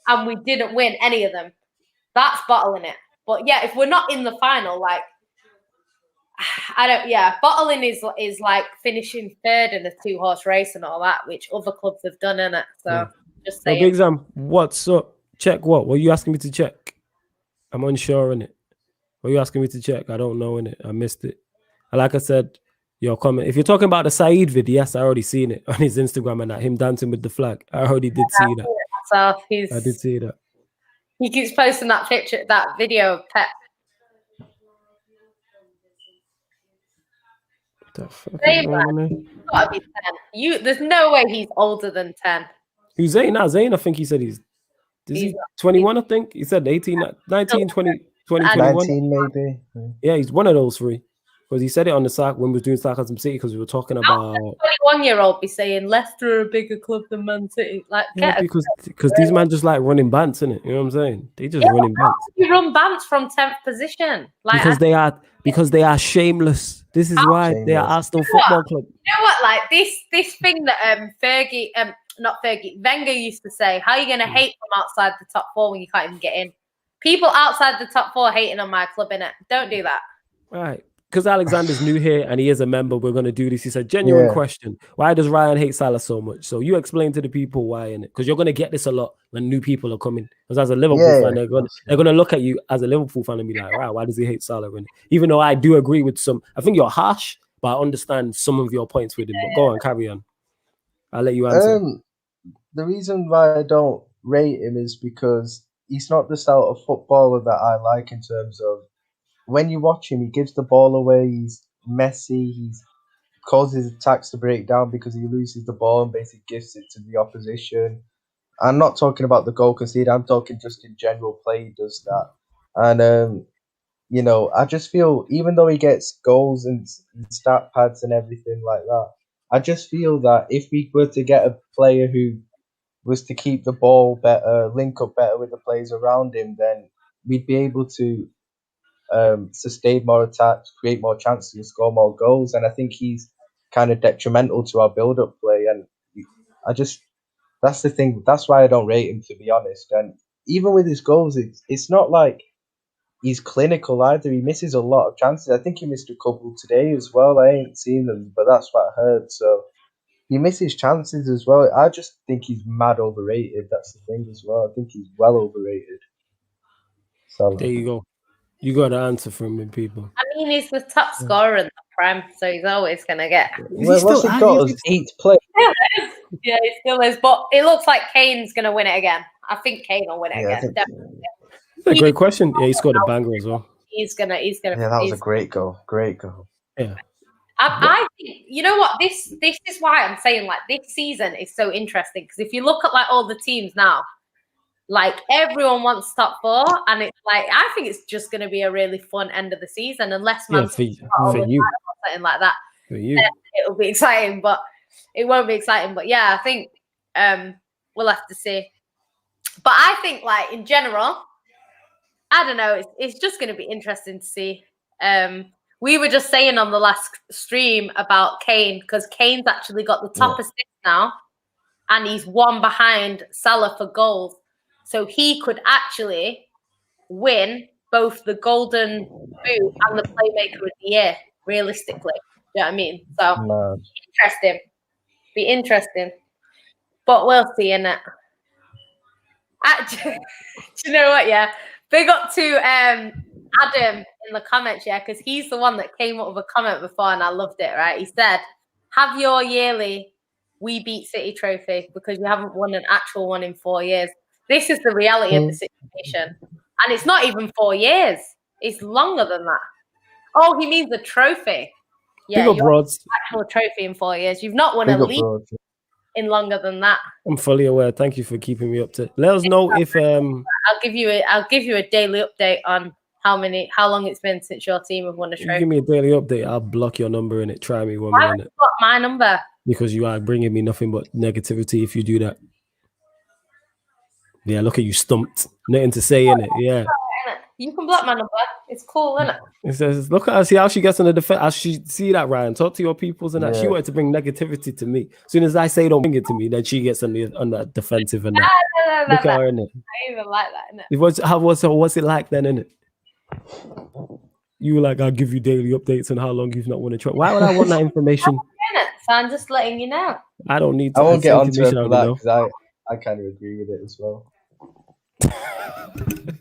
and we didn't win any of them. That's bottling it. But yeah, if we're not in the final, like bottling is like finishing third in a 2-horse race and all that, which other clubs have done, innit? So just saying. Big Sam, what's up? Check what? What are you asking me to check? I'm unsure in it. What are you asking me to check? I don't know in it. I missed it. And like I said, your comment. If you're talking about the Saeed video, yes, I already seen it on his Instagram and that him dancing with the flag. I already did see that. So I did see that. He keeps posting that picture, that video of Pep. Gotta be 10. There's no way he's older than 10. Who's Zayn? Nah, Zayn, I think he said he's 21, I think. He said 18, 19, 20, 21. 19 maybe. Yeah, he's one of those three. Because he said it on the when we were doing Sarcasm City, because we were talking about... 21-year-old be saying Leicester are a bigger club than Man City. Like, because these men just like running bants, innit? You know what I'm saying? They just running bants. You run bants from 10th position. Like, because they are shameless. This is why they are Arsenal Football Club. You know what? Like this thing that Wenger used to say, how are you going to hate from outside the top four when you can't even get in? People outside the top four hating on my club, innit? Don't do that. All right. Because Alexander's new here and he is a member, we're going to do this. He said, genuine question. Why does Ryan hate Salah so much? So you explain to the people why, innit? Because you're going to get this a lot when new people are coming. Because as a Liverpool fan, they're going to look at you as a Liverpool fan and be like, wow, why does he hate Salah? Even though I do agree with some, I think you're harsh, but I understand some of your points with him. But go on, carry on. I'll let you answer. The reason why I don't rate him is because he's not the style of footballer that I like in terms of when you watch him, he gives the ball away, he's messy, he causes attacks to break down because he loses the ball and basically gives it to the opposition. I'm not talking about the goal conceded, I'm talking just in general play, he does that. And, I just feel, even though he gets goals and stat pads and everything like that, I just feel that if we were to get a player who was to keep the ball better, link up better with the players around him, then we'd be able to sustain more attacks, create more chances and score more goals. And I think he's kind of detrimental to our build-up play. And that's the thing. That's why I don't rate him, to be honest. And even with his goals, it's not like he's clinical either. He misses a lot of chances. I think he missed a couple today as well. I ain't seen them, but that's what I heard. So he misses chances as well. I just think he's mad overrated. That's the thing as well. I think he's well overrated. So there you go. You got an answer from me, people. I mean, he's the top scorer in the Prem, so he's always going to get... What's he got as 8th place? Yeah, he still is. But it looks like Kane's going to win it again. I think Kane will win it again. Definitely. That's a great question. Yeah, he scored a banger as well. He's gonna. Yeah, that was a great goal. Great goal. Yeah. I think, you know what, this is why I'm saying, like, this season is so interesting, because if you look at, like, all the teams now, like, everyone wants top four, and it's like, I think it's just going to be a really fun end of the season, unless Man City for you. Or something like that. For you. It'll be exciting, but it won't be exciting. But yeah, I think we'll have to see. But I think, like, in general, I don't know, it's just going to be interesting to see. We were just saying on the last stream about Kane, because Kane's actually got the top assist now, and he's one behind Salah for goals. So he could actually win both the Golden Boot and the Playmaker of the Year, realistically. You know what I mean? So, interesting. Be interesting. But we'll see, innit? Do you know what, yeah? Big up to Adam in the comments, yeah, because he's the one that came up with a comment before and I loved it, right? He said, have your yearly We Beat City trophy because you haven't won an actual one in 4 years. This is the reality of the situation. And it's not even 4 years. It's longer than that. Oh, he means the trophy. Yeah, Big up, you broads. actual trophy in 4 years. You've not won Big a up, league bro. in longer than that. I'm fully aware. Thank you for keeping me up to. Let us know if I'll give you a daily update on how long it's been since your team have won a you trophy. give me a daily update. I'll block your number in it. Try me one Why minute. would you block my number? Because you are bringing me nothing but negativity if you do that. Yeah, look at you stumped. Nothing to say in it. Yeah. You can block my number. It's cool, isn't it? It says, look at her, see how she gets on the defense. See that, Ryan. Talk to your peoples and that. She Yeah. wanted to bring negativity to me. As soon as I say don't bring it to me, then she gets on that defensive and that. Look at her in it. I even like that, innit? What's it like then, innit? You were like, I'll give you daily updates on how long you've not won a trophy. Why would I want that information? So I'm just letting you know. I don't need to. I won't get onto it information for I that already because I kind of agree with it as well.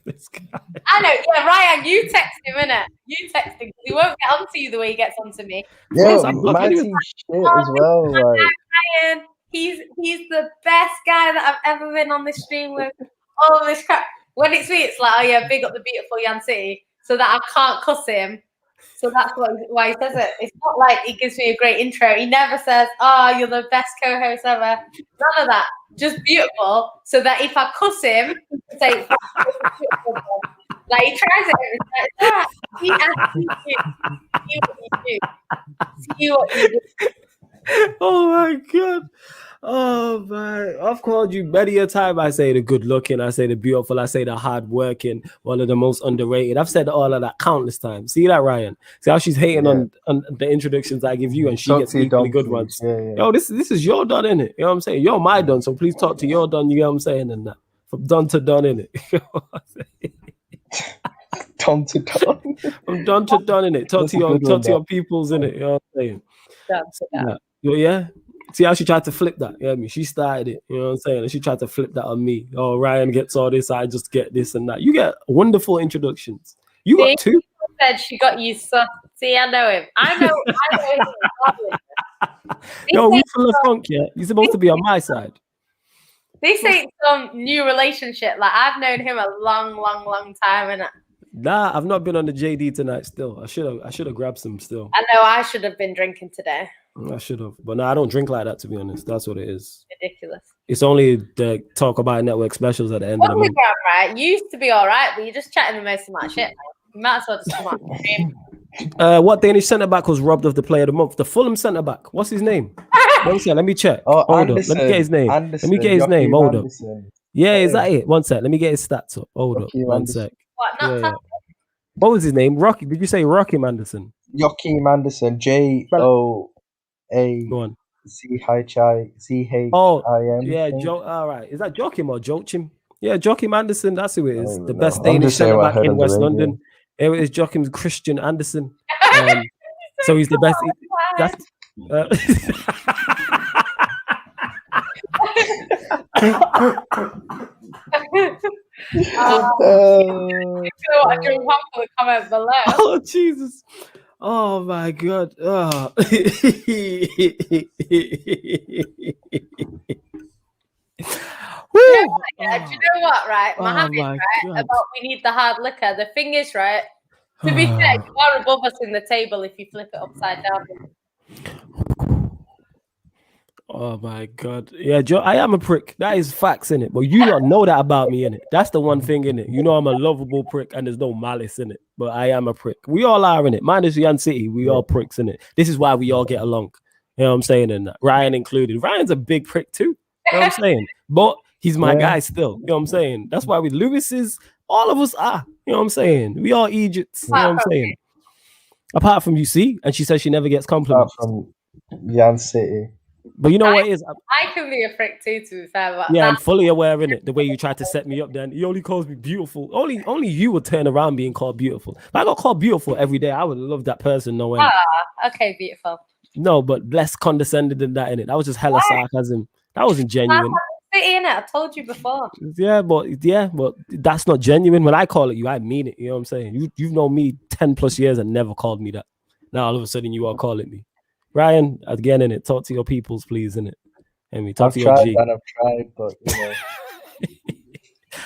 This guy. I know, yeah, Ryan, you text him, innit? You text him because he won't get onto you the way he gets onto me. Yeah, course, I'm my blocking team's shit as well. Like, Ryan, he's the best guy that I've ever been on this stream with. All of this crap. When it's me, it's like, oh yeah, big up the beautiful Yan City, so that I can't cuss him. So that's why he says it. It's not like he gives me a great intro. He never says, oh, you're the best co-host ever. None of that. Just beautiful. So that if I cuss him, say, like he tries it every time. He actually see what you do. Oh my god. Oh my, I've called you many a time. I say the good looking, I say the beautiful, I say the hard working, one of the most underrated. I've said all of that countless times. See that, Ryan? See how she's hating on the introductions I give you, and she gets equally good ones. Yeah. Yo, this is your done, innit? You know what I'm saying? You're my done, so please talk to your done, you know what I'm saying? And that from done to done, innit? Done to done. From done to done, innit? Talk to your peoples, innit? You know what I'm saying? Yeah. See how she tried to flip that? Yeah, she started it. You know what I'm saying? And she tried to flip that on me. Oh, Ryan gets all this. I just get this and that. You get wonderful introductions. You got two. Said she got you. So see, I know him. I know him. No, we from the funk. Yeah, he's supposed to be on my side. This ain't some new relationship. Like I've known him a long time, and Nah, I've not been on the JD tonight. Still, I should have grabbed some. Still, I know I should have been drinking today. I should have, but no, I don't drink like that. To be honest, that's what it is. Ridiculous. It's only the talk about network specials at the end of the month. Right? You used to be all right, but you're just chatting the most of my shit. You might as well just come on. What Danish centre back was robbed of the player of the month? The Fulham centre back. What's his name? Let me check. Oh, hold Anderson, up. Let me get his name. Anderson, let me get his name. Hold Anderson. up. Yeah, is that it? One sec. Let me get his stats up. Hold up. One sec. What? Yeah. What was his name? Rocky. Did you say Rocky Anderson? Joachim Anderson. JOACHIM. Oh, yeah. All right. Is that Joachim or Joachim? Yeah, Joachim Anderson. That's who it is. The best Danish centre back in West London. It is Joachim Christian Andersen. So he's the best. I can pop for the comment below. Oh Jesus! Oh my God! Oh. Do you know what, right? Mohammed, right? God. About we need the hard liquor. The thing is, right? To be fair, you are above us in the table if you flip it upside down. Oh my God. Yeah, Joe, I am a prick. That is facts in it. But you don't know that about me in it. That's the one thing in it. You know I'm a lovable prick and there's no malice in it. But I am a prick. We all are in it. Minus Yan City, we all pricks in it. This is why we all get along. You know what I'm saying? And Ryan included. Ryan's a big prick too. You know what I'm saying? But he's my guy still. You know what I'm saying? That's why we Lewis is, all of us are. You know what I'm saying? We are Egypts. You know what I'm saying? Apart from UC, and she says she never gets compliments. Apart from Yan City. But you know what it is? I can be a prick too, to be fair. But yeah, I'm fully aware in it. The way you tried to set me up, then he only calls me beautiful. Only you would turn around being called beautiful. If I got called beautiful every day, I would love that person. No way. Okay, beautiful. No, but less condescended than that in it. That was just hella sarcasm. That wasn't genuine. In it, I told you before. Yeah, but that's not genuine. When I call it you, I mean it. You know what I'm saying? You've known me 10 plus years and never called me that. Now all of a sudden you are calling me. Ryan, again in it, talk to your peoples, please, in it. And we talk to your G. I've tried, but you know.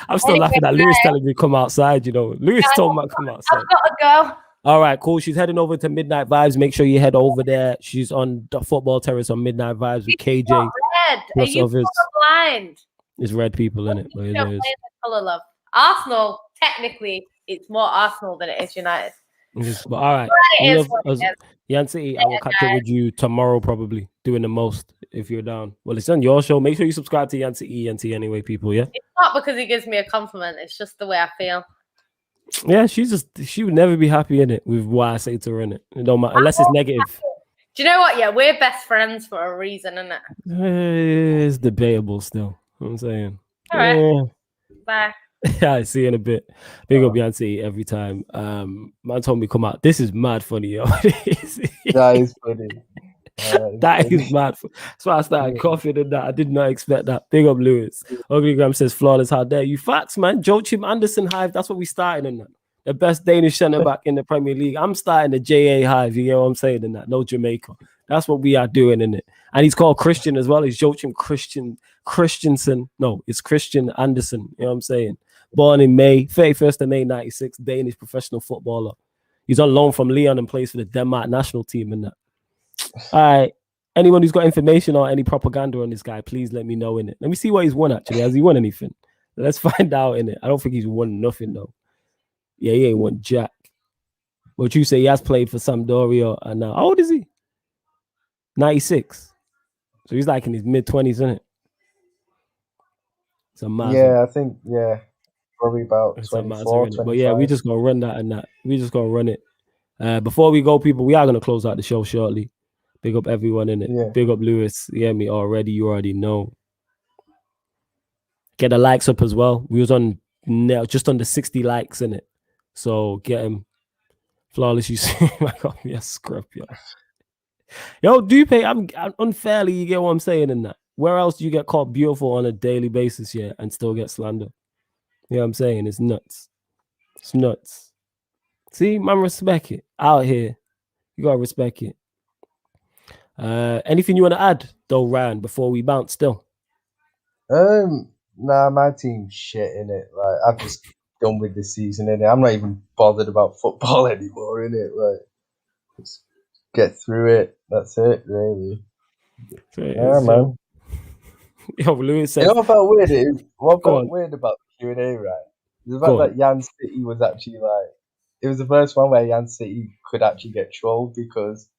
I'm still laughing at Lewis telling me to come outside, you know. Lewis told me to come outside. I've got to go. All right, cool. She's heading over to Midnight Vibes. Make sure you head over there. She's on the football terrace on Midnight Vibes with KJ. Red. Are Plus you others. blind? There's red people in it, but You it don't play is. the colour, love. Arsenal, technically, it's more Arsenal than it is United. But all right. It is what it is. Yancy, I will catch up with you tomorrow, probably doing the most if you're down. Well, it's on your show. Make sure you subscribe to Yancy ENT anyway, people. Yeah. It's not because he gives me a compliment. It's just the way I feel. Yeah, she would never be happy in it with what I say to her in it. It don't matter unless it's negative. Do you know what? Yeah, we're best friends for a reason, isn't it? It's debatable still. You know what I'm saying. All right. Bye. I see you in a bit. Big up Beyonce every time. Man told me come out. This is mad funny, yo. That is funny. That is mad. So I started coughing and that. I did not expect that. Big up Lewis. Ugly Graham says flawless. How dare you? Facts, man. Joachim Anderson Hive. That's what we started in that. The best Danish centre back in the Premier League. I'm starting the JA Hive. You know what I'm saying in that? No Jamaica. That's what we are doing in it. And he's called Christian as well. He's Joachim Christensen. No, it's Christian Anderson. You know what I'm saying? Born in May, 31st of May, 96, Danish professional footballer. He's on loan from Lyon and plays for the Denmark national team and that. All right. Anyone who's got information or any propaganda on this guy, please let me know in it. Let me see what he's won, actually. Has he won anything? Let's find out in it. I don't think he's won nothing, though. Yeah, he ain't won jack. But you say he has played for Sampdoria. And now, how old is he? 96. So he's like in his mid-20s, isn't it? It's a massive. Yeah, I think, probably about 24, 25. But yeah, we just gonna run that and that. We just gonna run it. Before we go, people, we are gonna close out the show shortly. Big up everyone in it. Yeah. Big up Lewis. You hear me already? You already know. Get the likes up as well. We was on now just under 60 likes in it. So get him. Flawless, you see. I got me a scrub, yo. Yo, Dupe, I'm unfairly, you get what I'm saying in that. Where else do you get called beautiful on a daily basis, yeah, and still get slander? You know what I'm saying? It's nuts. It's nuts. See, man, respect it. Out here. You gotta respect it. Anything you want to add, though, Ryan, before we bounce still? Nah, my team's shit in it. Like, I've just done with this season in it. I'm not even bothered about football anymore in it. Like, just get through it. That's it, really. Yeah, man. Yo, Lewis says, you know what felt weird? What felt weird about the Q&A, right? The fact that Jan City was actually like, it was the first one where Jan City could actually get trolled because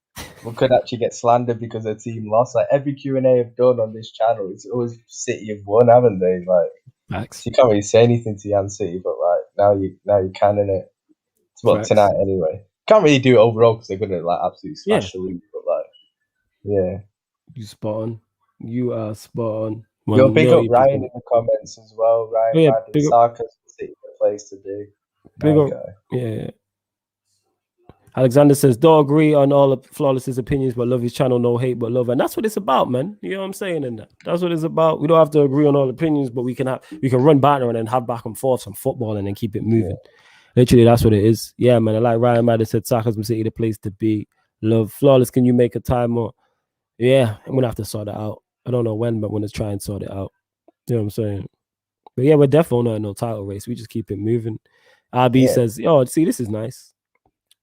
we could actually get slandered because the team lost. Like every Q&A I've done on this channel, it's always City have won, haven't they? Like, so you can't really say anything to Jan City, but like now you can in it. Well, tonight anyway. Can't really do it overall because they're gonna like absolutely smash the league. But like, yeah, you spot on. You are spot on. Yo, big up Ryan in the comments as well. Ryan, Sarcasm, City, the place to be. Big up, yeah. Alexander says, don't agree on all of Flawless's opinions, but love his channel, no hate, but love. And that's what it's about, man. You know what I'm saying? And that's what it's about. We don't have to agree on all opinions, but we can run banter and then have back and forth some football and then keep it moving. Yeah. Literally, that's what it is. Yeah, man. Like Ryan Madden said, Sarcasm City, the place to be. Love. Flawless, can you make a time or? Yeah, I'm gonna have to sort it out. I don't know when, but I'm gonna try and sort it out. You know what I'm saying? But yeah, we're definitely not in no title race. We just keep it moving. RB says, "Oh, see, this is nice.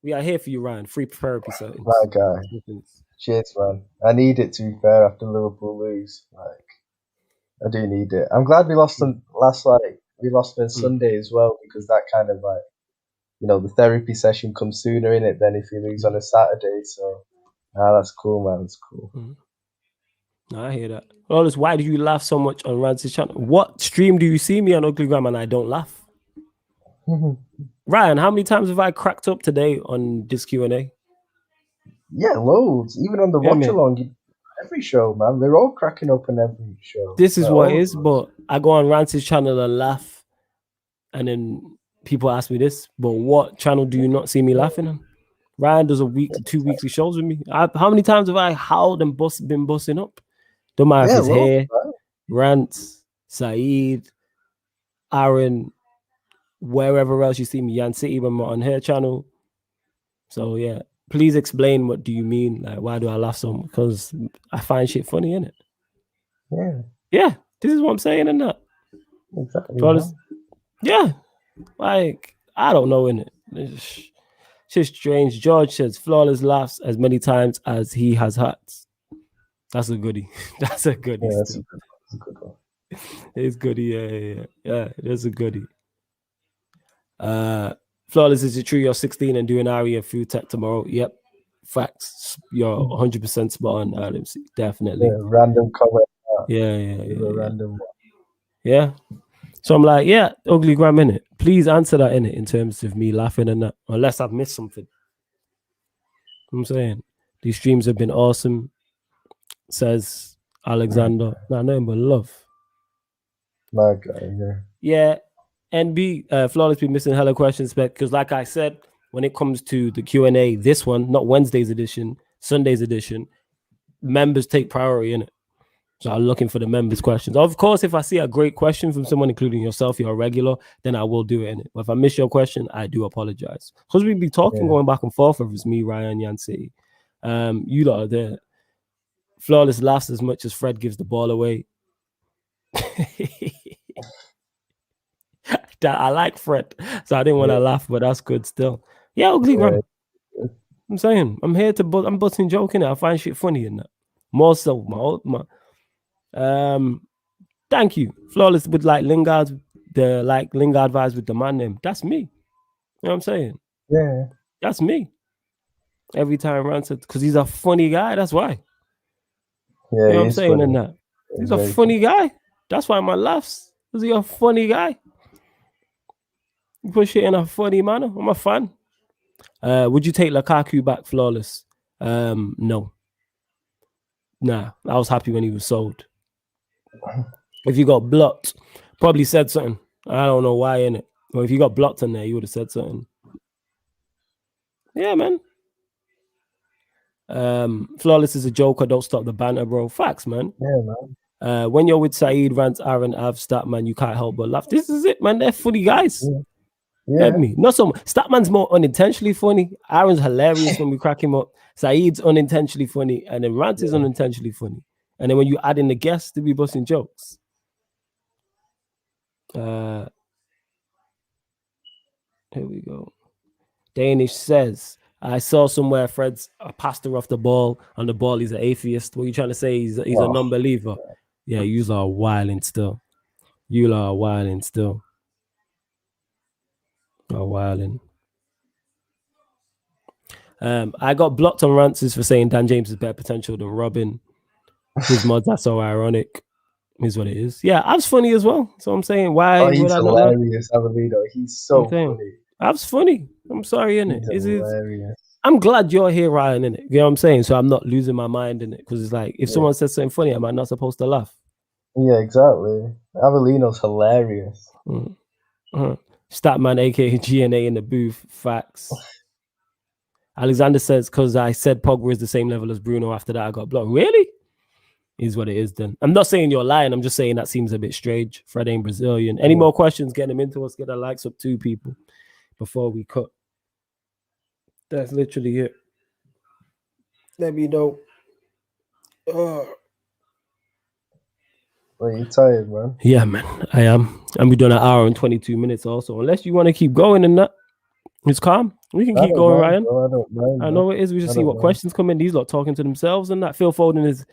We are here for you, Ryan. Free therapy sessions." My guy. Cheers, man. I need it, to be fair, after Liverpool lose. Like, I do need it. I'm glad we lost on Sunday as well, because that kind of like, you know, the therapy session comes sooner in it than if you lose on a Saturday. So, that's cool, man. That's cool. I hear that. Well, why do you laugh so much on Rance's channel? What stream do you see me on Ugly Gram and I don't laugh? Ryan, how many times have I cracked up today on this Q&A? Yeah, loads. Even on the watch along, every show, man. They're all cracking up on every show. This is what it is, but I go on Rance's channel and laugh, and then people ask me this, but what channel do you not see me laughing on? Ryan does a week to 2 weekly shows with me. How many times have I howled and been busting up? Don't matter if it's here, Rance, Saeed, Aaron, wherever else you see me, Yan City when we're on her channel. So yeah, please explain what do you mean? Like, why do I laugh so much? Because I find shit funny, innit? Yeah, this is what I'm saying, and that. Exactly. Yeah, like I don't know, innit? Just strange. George says flawless laughs as many times as he has hats. That's a goodie. That's a goodie. Yeah, that's still. a good one. It's goodie. Yeah. That's a goodie. Flawless, is it true you're 16 and doing ARI and food tech tomorrow? Yep. Facts. You're 100% spot on, Adam. Definitely. Yeah, random comment. Yeah. Random one. Yeah. So I'm like, yeah, ugly gram in it. Please answer that in it in terms of me laughing and that, unless I've missed something. I'm saying these streams have been awesome, says Alexander. Nah, nothing but love. My God, yeah. Yeah. NB, Flawless be missing hella questions, because like I said, when it comes to the Q&A, this one, not Wednesday's edition, Sunday's edition, members take priority in it. So I'm looking for the members' questions. Of course, if I see a great question from someone, including yourself, you're a regular, then I will do it in it. But if I miss your question, I do apologize. Because we be talking, going back and forth, if it's me, Ryan, Yancey. You lot are there. Flawless laughs as much as Fred gives the ball away. I like Fred, so I didn't want to laugh, but that's good still. Yeah, ugly gram. I'm saying, I'm here to, I'm busting joking. I find shit funny in that. More so, my thank you. Flawless with like Lingard, the like Lingard vibes with the man name. That's me. You know what I'm saying? Yeah. That's me. Every time Rancid, because he's a funny guy. That's why. Yeah, you know what I'm saying? In that. He's a funny guy. That's why my laughs. Is he a funny guy? You put shit in a funny manner. I'm a fan. Would you take Lukaku back, Flawless? No. Nah, I was happy when he was sold. If you got blocked, probably said something. I don't know why, innit? Or if you got blocked in there, you would have said something. Yeah, man. Flawless is a joker. Don't stop the banter, bro. Facts, man. Yeah, man. When you're with Saeed, Rant, Aaron, Av, Statman, you can't help but laugh. This is it, man. They're funny guys. Yeah. Me. Not so much. Statman's more unintentionally funny. Aaron's hilarious when we crack him up. Saeed's unintentionally funny. And then Rant is unintentionally funny. And then when you add in the guests to be busting jokes. Here we go. Danish says, I saw somewhere Fred's a pastor off the ball. On the ball, he's an atheist. What are you trying to say? He's a non-believer. Yeah, you are wilding still. You are wilding still. Oh, wilding. I got blocked on Rances for saying Dan James is better potential than Robin. His mods, that's so ironic. Is what it is. Yeah, Av's funny as well. So I'm saying, why he's would I hilarious, Avelino. He's so funny. Av's funny. I'm sorry, innit? He's hilarious. I'm glad you're here, Ryan, innit? You know what I'm saying? So I'm not losing my mind in it. Because it's like, if someone says something funny, am I not supposed to laugh? Yeah, exactly. Avelino's hilarious. Statman, aka GNA in the booth. Facts. Alexander says, because I said Pogba is the same level as Bruno, after that I got blocked. Really? Is what it is then. I'm not saying you're lying. I'm just saying that seems a bit strange. Fred ain't Brazilian. Any more questions? Get them into us. Get the likes up 2 people before we cut. That's literally it. Let me know. Well, you tired, man? Yeah, man. I am. And we're doing an hour and 22 minutes also. Unless you want to keep going and that. It's calm. We can keep going, Ryan. Bro, I don't mind. I know it is. We just see what questions come in. These lot talking to themselves and that. Phil Foden is...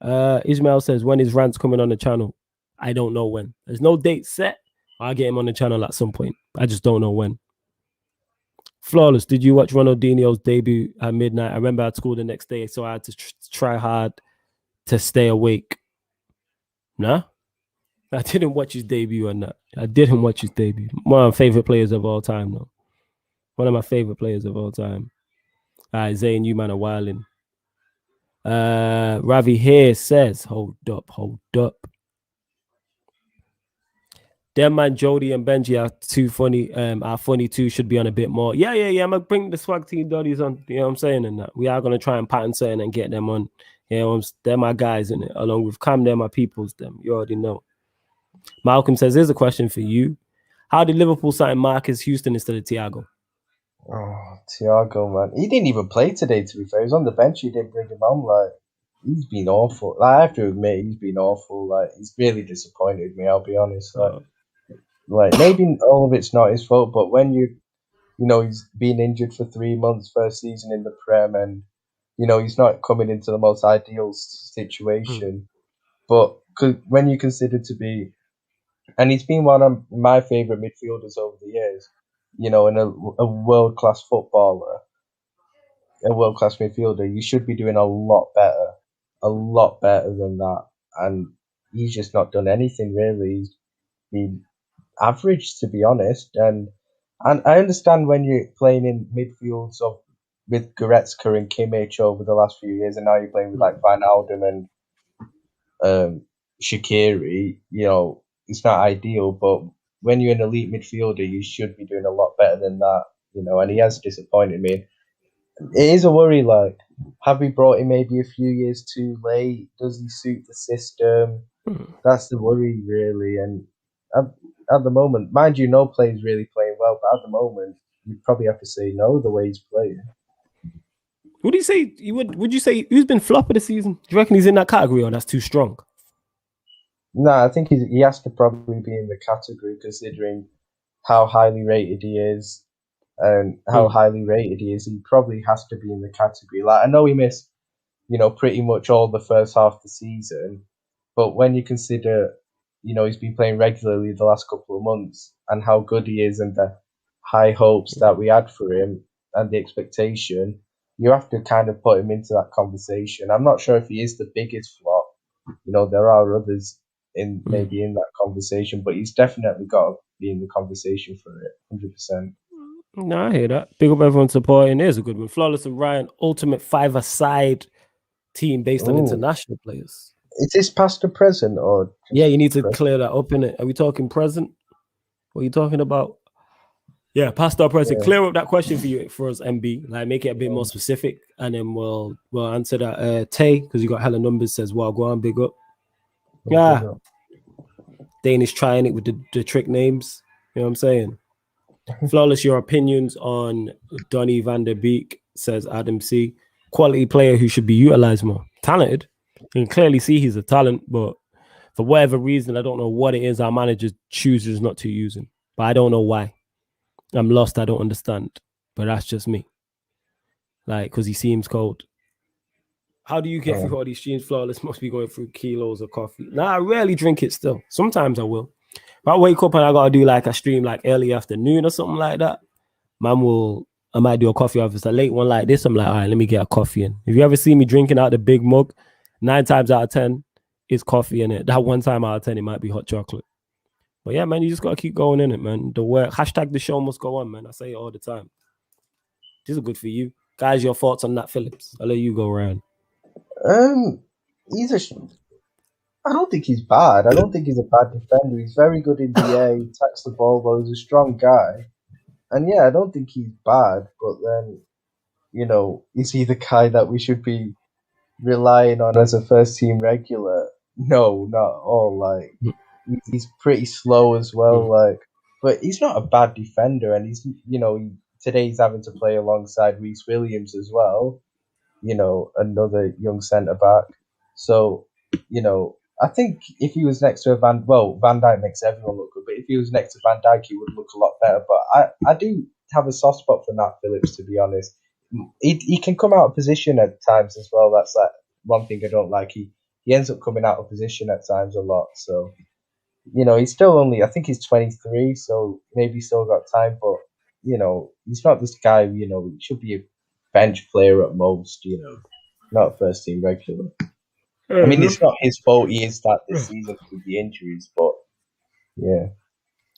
Ismail says, when is Rants coming on the channel? I don't know when. There's no date set. I'll get him on the channel at some point. I just don't know when. Flawless, did you watch Ronaldinho's debut at midnight? I remember at school the next day, so I had to try hard to stay awake. Nah? I didn't watch his debut or not. I didn't watch his debut. One of my favorite players of all time, though. One of my favorite players of all time. All right, Zay and you, man, are wilding. Ravi here says, hold up. Them man Jody and Benji are too funny, are funny too, should be on a bit more. Yeah. I'm gonna bring the swag team Doddies on, you know what I'm saying? And that we are gonna try and pattern something and get them on. You know, they're my guys in it, along with Cam, they're my peoples, them. You already know. Malcolm says, here's a question for you. How did Liverpool sign Marcus Houston instead of Thiago? Oh, Thiago, man. He didn't even play today, to be fair. He was on the bench. He didn't bring him on. Like, he's been awful. Like, I have to admit, he's been awful. Like, he's really disappointed me, I'll be honest. Like, maybe all of it's not his fault, but when you he's been injured for 3 months, first season in the Prem, and he's not coming into the most ideal situation. But when you consider to be, and he's been one of my favourite midfielders over the years, and a world class footballer, a world class midfielder, you should be doing a lot better than that. And he's just not done anything really. He's been average, to be honest. And I understand when you're playing in midfields with Goretzka and Kimmich over the last few years, and now you're playing with like Wijnaldum and Shaqiri, it's not ideal. But when you're an elite midfielder, you should be doing a lot better than that. And he has disappointed me. It is a worry. Like, have we brought him maybe a few years too late? Does he suit the system? That's the worry, really. And at the moment, mind you, no player's really playing well, but at the moment, you'd probably have to say no the way he's playing. Would you say would you say who's been flop of the season? Do you reckon he's in that category, or that's too strong? No, I think he has to probably be in the category, considering how highly rated he is and how highly rated he is. He probably has to be in the category. Like, I know he missed, pretty much all the first half of the season, but when you consider, he's been playing regularly the last couple of months and how good he is and the high hopes that we had for him and the expectation, you have to kind of put him into that conversation. I'm not sure if he is the biggest flop. There are others maybe in that conversation, but he's definitely got to be in the conversation for it, 100%. No, I hear that. Big up everyone supporting. There's a good one. Flawless and Ryan, ultimate five-a-side team based on international players. Is this past or present, or? Yeah, you need to clear that up, innit? Are we talking present? What are you talking about? Yeah, past or present. Yeah. Clear up that question for us, MB. Like, make it a bit more specific, and then we'll answer that. Tay, because you got hella numbers, says, "Well, go on, big up." Yeah, big up. Danish trying it with the trick names. You know what I'm saying? Flawless, your opinions on Donny van der Beek, says Adam C. Quality player who should be utilized more. Talented. You can clearly see he's a talent, but for whatever reason, I don't know what it is, our manager chooses not to use him. But I don't know why. I'm lost. I don't understand. But that's just me. Like, because he seems cold. How do you get through all these streams? Flawless must be going through kilos of coffee. Nah, I rarely drink it still. Sometimes I will. If I wake up and I got to do like a stream like early afternoon or something like that, I might do a coffee. If it's a late one like this, I'm like, all right, let me get a coffee in. If you ever see me drinking out the big mug, 9 times out of 10, it's coffee in it. That 1 time out of 10, it might be hot chocolate. But yeah, man, you just got to keep going in it, man. The work, hashtag the show must go on, man. I say it all the time. This is good for you. Guys, your thoughts on Nat Phillips? I'll let you go around. I don't think he's bad. I don't think he's a bad defender. He's very good in the air. He attacks the ball well. He's a strong guy. And yeah, I don't think he's bad. But then, is he the guy that we should be relying on as a first team regular? No, not at all. Like, he's pretty slow as well. Like, but he's not a bad defender. And he's, today he's having to play alongside Reece Williams as well. Another young centre back. So, I think if he was next to Van Dijk makes everyone look good, but if he was next to Van Dijk, he would look a lot better. But I do have a soft spot for Nat Phillips, to be honest. He can come out of position at times as well. That's like one thing I don't like. He ends up coming out of position at times a lot. So, he's still I think he's 23, so maybe still got time. But, he's not this guy, he should be a bench player at most, not first team regular. I mean, it's not his fault he is that this season with the injuries, but yeah.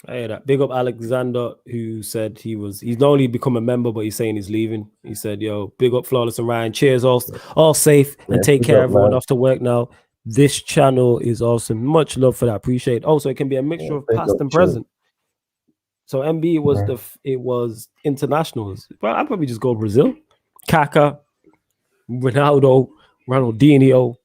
I hear that. Big up Alexander, who said he's not only become a member, but he's saying he's leaving. He said, yo, big up Flawless and Ryan. Cheers, all safe, and take care, everyone. Off to work now. This channel is awesome. Much love for that. Appreciate it. Also, it can be a mixture of past and present. So MB was internationals. Well, I'd probably just go Brazil. Kaká, Ronaldo, Ronaldinho.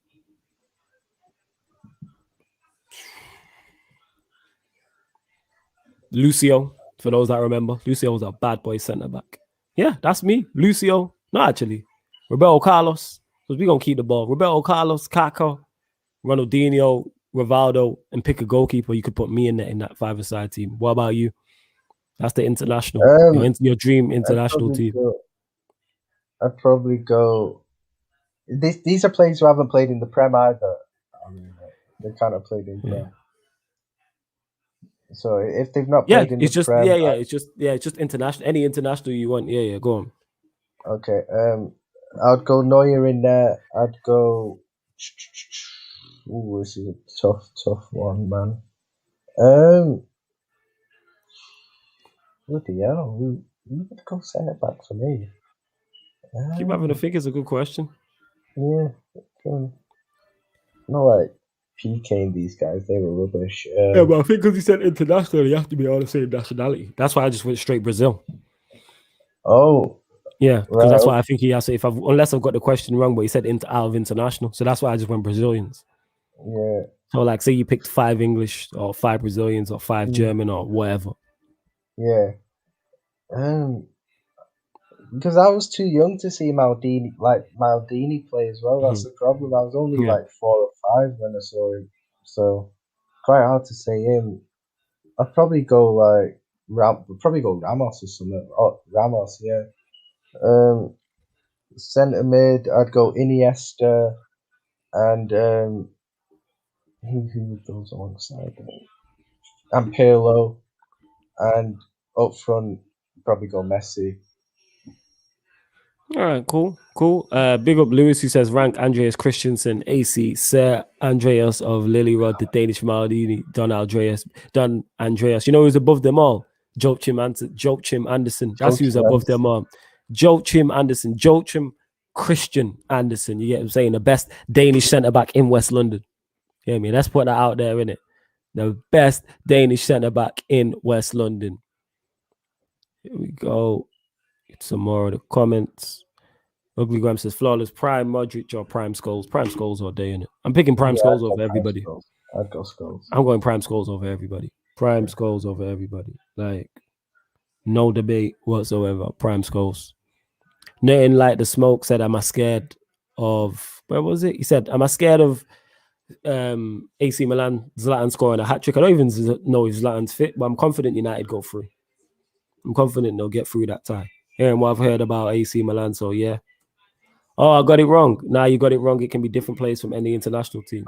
Lucio, for those that remember. Lucio was a bad boy centre back. Yeah, that's me. Lucio. No, actually. Roberto Carlos. Because we're going to keep the ball. Roberto Carlos, Kaká, Ronaldinho, Rivaldo, and pick a goalkeeper. You could put me in that 5-a-side team. What about you? That's the international. Your dream international team. I'd probably go. These are players who haven't played in the Prem either. I mean, they kind of played in Prem. So if they've not played in the Prem, it's just international. Any international you want, go on. Okay, I'd go Neuer in there. I'd go. This is a tough one, man. Bloody hell, who would go centre back for me? Keep having to think. It's a good question. Yeah, not like PK and these guys. They were rubbish. Yeah, but I think because he said international, you have to be all the same nationality. That's why I just went straight Brazil. Oh. Yeah, because that's why I think he has to. Unless I've got the question wrong, but he said out of international, so that's why I just went Brazilians. Yeah. So like, say you picked 5 English or 5 Brazilians or 5 German or whatever. Yeah. Because I was too young to see Maldini play as well. That's the problem. I was only like 4 or 5 when I saw him, so quite hard to say him. I'd probably go like Ramos or something. Oh, Ramos, yeah. Centre mid, I'd go Iniesta, and who goes alongside him? And Pirlo, and up front, probably go Messi. All right, cool. Big up Lewis, who says rank Andreas Christensen, AC, Sir Andreas of Lilyrod, the Danish Maldini, Don Andreas. You know who's above them all? Joachim Andersen. That's who's above them all. Joachim Andersen. Joachim Christian Andersen. You get what I'm saying? The best Danish centre-back in West London. You know what I mean? Let's put that out there, innit? The best Danish centre-back in West London. Here we go. Get some more of the comments. Ugly Graham says flawless prime Modric or prime Scholes. Prime Scholes all day, innit? I'm picking prime Scholes over everybody. I'd go Scholes. I'm going prime Scholes over everybody. Prime Scholes over everybody. Like, no debate whatsoever. Prime Scholes. Nothing like the smoke said, am I scared of, where was it? He said, am I scared of AC Milan, Zlatan scoring a hat-trick? I don't even know if Zlatan's fit, but I'm confident United go through. I'm confident they'll get through that tie. Hearing what I've heard about AC Milan, so yeah. Oh, I got it wrong. Nah, you got it wrong. It can be different players from any international team.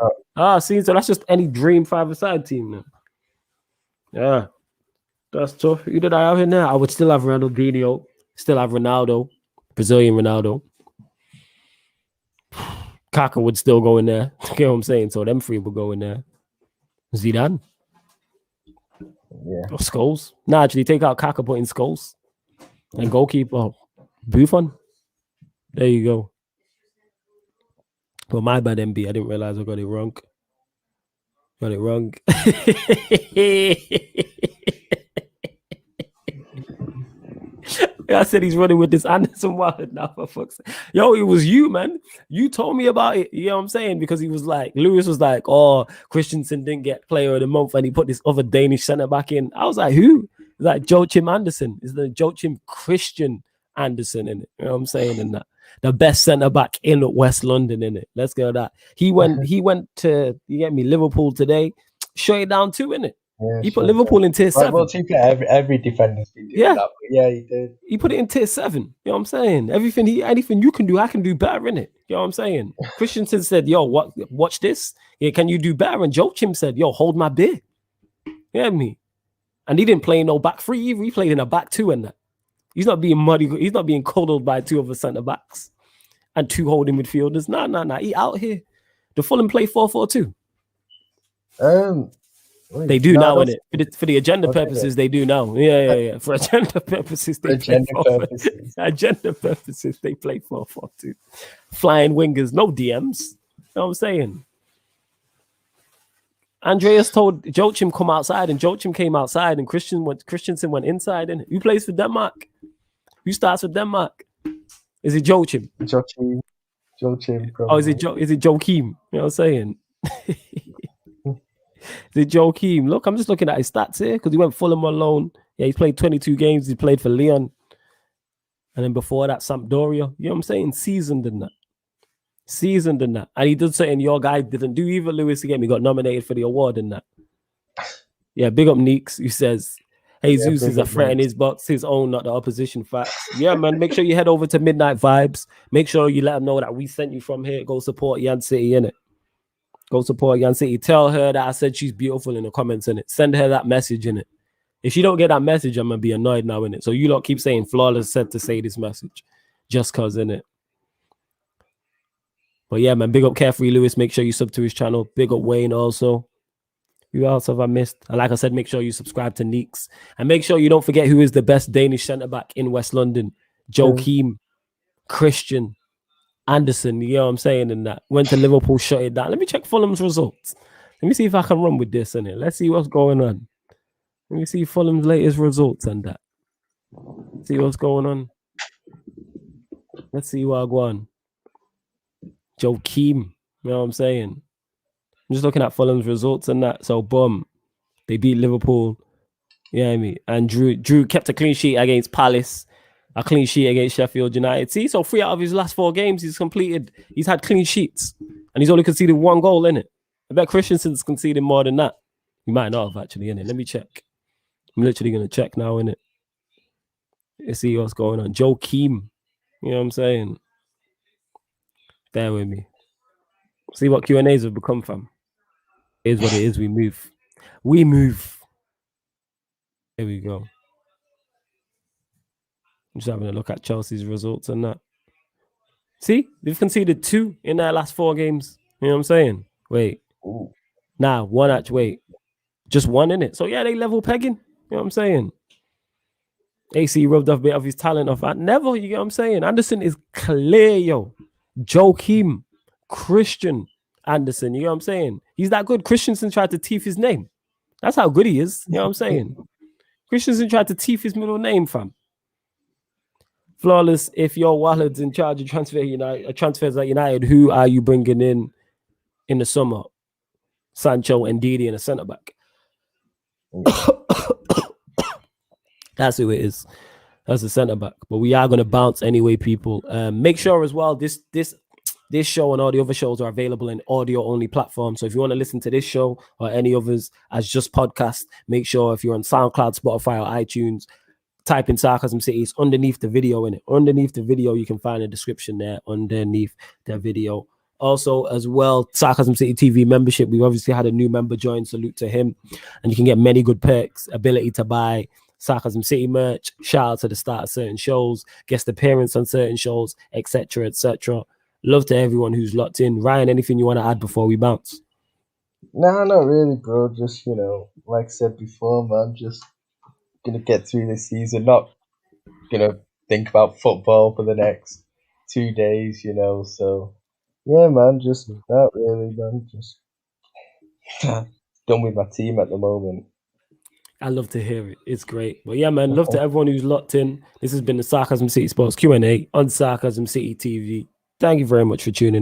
See, so that's just any dream 5-a-side team now. Yeah, that's tough. Who did I have in there? I would still have Ronaldinho, still have Ronaldo, Brazilian Ronaldo. Kaka would still go in there. You know what I'm saying? So them 3 would go in there. Zidane. Yeah. Or Scholes. Nah, actually, take out Kaka, put in Scholes. And goalkeeper, Buffon. There you go. Well, my bad, MB. I didn't realize I got it wrong. I said he's running with this Anderson Wilder now, for fuck's sake. Yo, it was you, man. You told me about it. You know what I'm saying? Because he was like, Lewis was like, oh, Christensen didn't get player of the month, and he put this other Danish centre back in. I was like, who? He's like Joachim Andersen. Is the Joachim Christian Andersen in it? You know what I'm saying? In that, the best centre back in West London in it. Let's go with that. He went to, you get me, Liverpool today. Shut it down too, in it. Yeah, he put Liverpool in tier 7. Well, every defender's been doing that. But yeah, he did. He put it in tier 7. You know what I'm saying? Anything you can do, I can do better in it. You know what I'm saying? Christensen said, yo, watch this. Yeah, can you do better? And Joachim said, yo, hold my beer. You know what I mean? And he didn't play no back 3 either. He played in a back 2 and that. He's not being muddy. He's not being coddled by 2 other centre backs and 2 holding midfielders. Nah. He out here. The Fulham play 4-4-2. They do now, innit? For the agenda purposes, they do now. Yeah. For agenda purposes, they play 4-4-2. Agenda purposes, they play 4-4-2. Flying wingers, no DMs. You know what I'm saying? Andreas told Joachim come outside, and Joachim came outside, and Christensen went inside. And who plays for Denmark? Who starts for Denmark? Is it Joachim? Joachim. Oh, is it Joachim? You know what I'm saying? Is it Joachim? Look, I'm just looking at his stats here because he went Fulham on loan. Yeah, he played 22 games. He played for Lyon. And then before that, Sampdoria. You know what I'm saying? Seasoned in that. And he did something your guy didn't do either, Lewis. Again, he got nominated for the award in that. Yeah, big up Neeks, who says, Jesus big is a up, threat in mate. his box, his own, not the opposition. Facts. Yeah, man. Make sure you head over to Midnight Vibes. Make sure you let them know that we sent you from here. Go support Yan City, innit? Go support Yan City. Tell her that I said she's beautiful in the comments, innit? Send her that message, innit? If she don't get that message, I'm gonna be annoyed now, innit? So you lot keep saying Flawless said to say this message. Just cause, innit? But yeah, man, big up Carefree Lewis. Make sure you sub to his channel. Big up Wayne also. Who else have I missed? And like I said, make sure you subscribe to Neeks. And make sure you don't forget who is the best Danish centre-back in West London. Joachim, Christian, Anderson. You know what I'm saying? And that. Went to Liverpool, shut it down. Let me check Fulham's results. Let me see if I can run with this, innit? Let's see what's going on. Let me see Fulham's latest results and that. See what's going on. Let's see what I go on. Joachim. You know what I'm saying? I'm just looking at Fulham's results and that. So, boom. They beat Liverpool. Yeah, I mean, and Drew kept a clean sheet against Palace, a clean sheet against Sheffield United. See, so 3 out of his last 4 games he's completed. He's had clean sheets, and he's only conceded 1 goal in it. I bet Christensen's conceded more than that. He might not have actually in it. Let me check. I'm literally gonna check now in it. Let's see what's going on. Joachim, you know what I'm saying? Bear with me. See what Q&As have become from. It is what it is. We move. We move. Here we go. I'm just having a look at Chelsea's results and that. See, they've conceded 2 in their last 4 games. You know what I'm saying? Wait. Ooh. Nah, 1 actually. Wait. Just 1 in it. So yeah, they level pegging. You know what I'm saying? AC rubbed off a bit of his talent off at Neville. You get what I'm saying? Anderson is clear, yo. Joachim, Christian Anderson. You know what I'm saying? He's that good. Christensen tried to teeth his name. That's how good he is. You know what I'm saying? Christensen tried to teeth his middle name, fam. Flawless, if your wallet's in charge of transfers at United, who are you bringing in the summer? Sancho and Didi and a centre-back. That's who it is. That's the centre-back. But we are going to bounce anyway, people. Make sure as well, this show and all the other shows are available in audio-only platforms. So if you want to listen to this show or any others as just podcast, make sure if you're on SoundCloud, Spotify, or iTunes, type in Sarcasm City. It's underneath the video, in it. Underneath the video, you can find a description there underneath the video. Also, as well, Sarcasm City TV membership. We've obviously had a new member join. Salute to him. And you can get many good perks, ability to buy Sarcasm City merch, shout out to the start of certain shows, guest appearance on certain shows, etc., etc. Love to everyone who's locked in. Ryan, anything you want to add before we bounce? Nah, not really, bro. Just, like I said before, man, just gonna get through this season, not gonna think about football for the next 2 days, so yeah, man, just that really, man, just done with my team at the moment. I love to hear it. It's great. But yeah, man, love to everyone who's locked in. This has been the Sarcasm City Sports Q&A on Sarcasm City TV. Thank you very much for tuning in.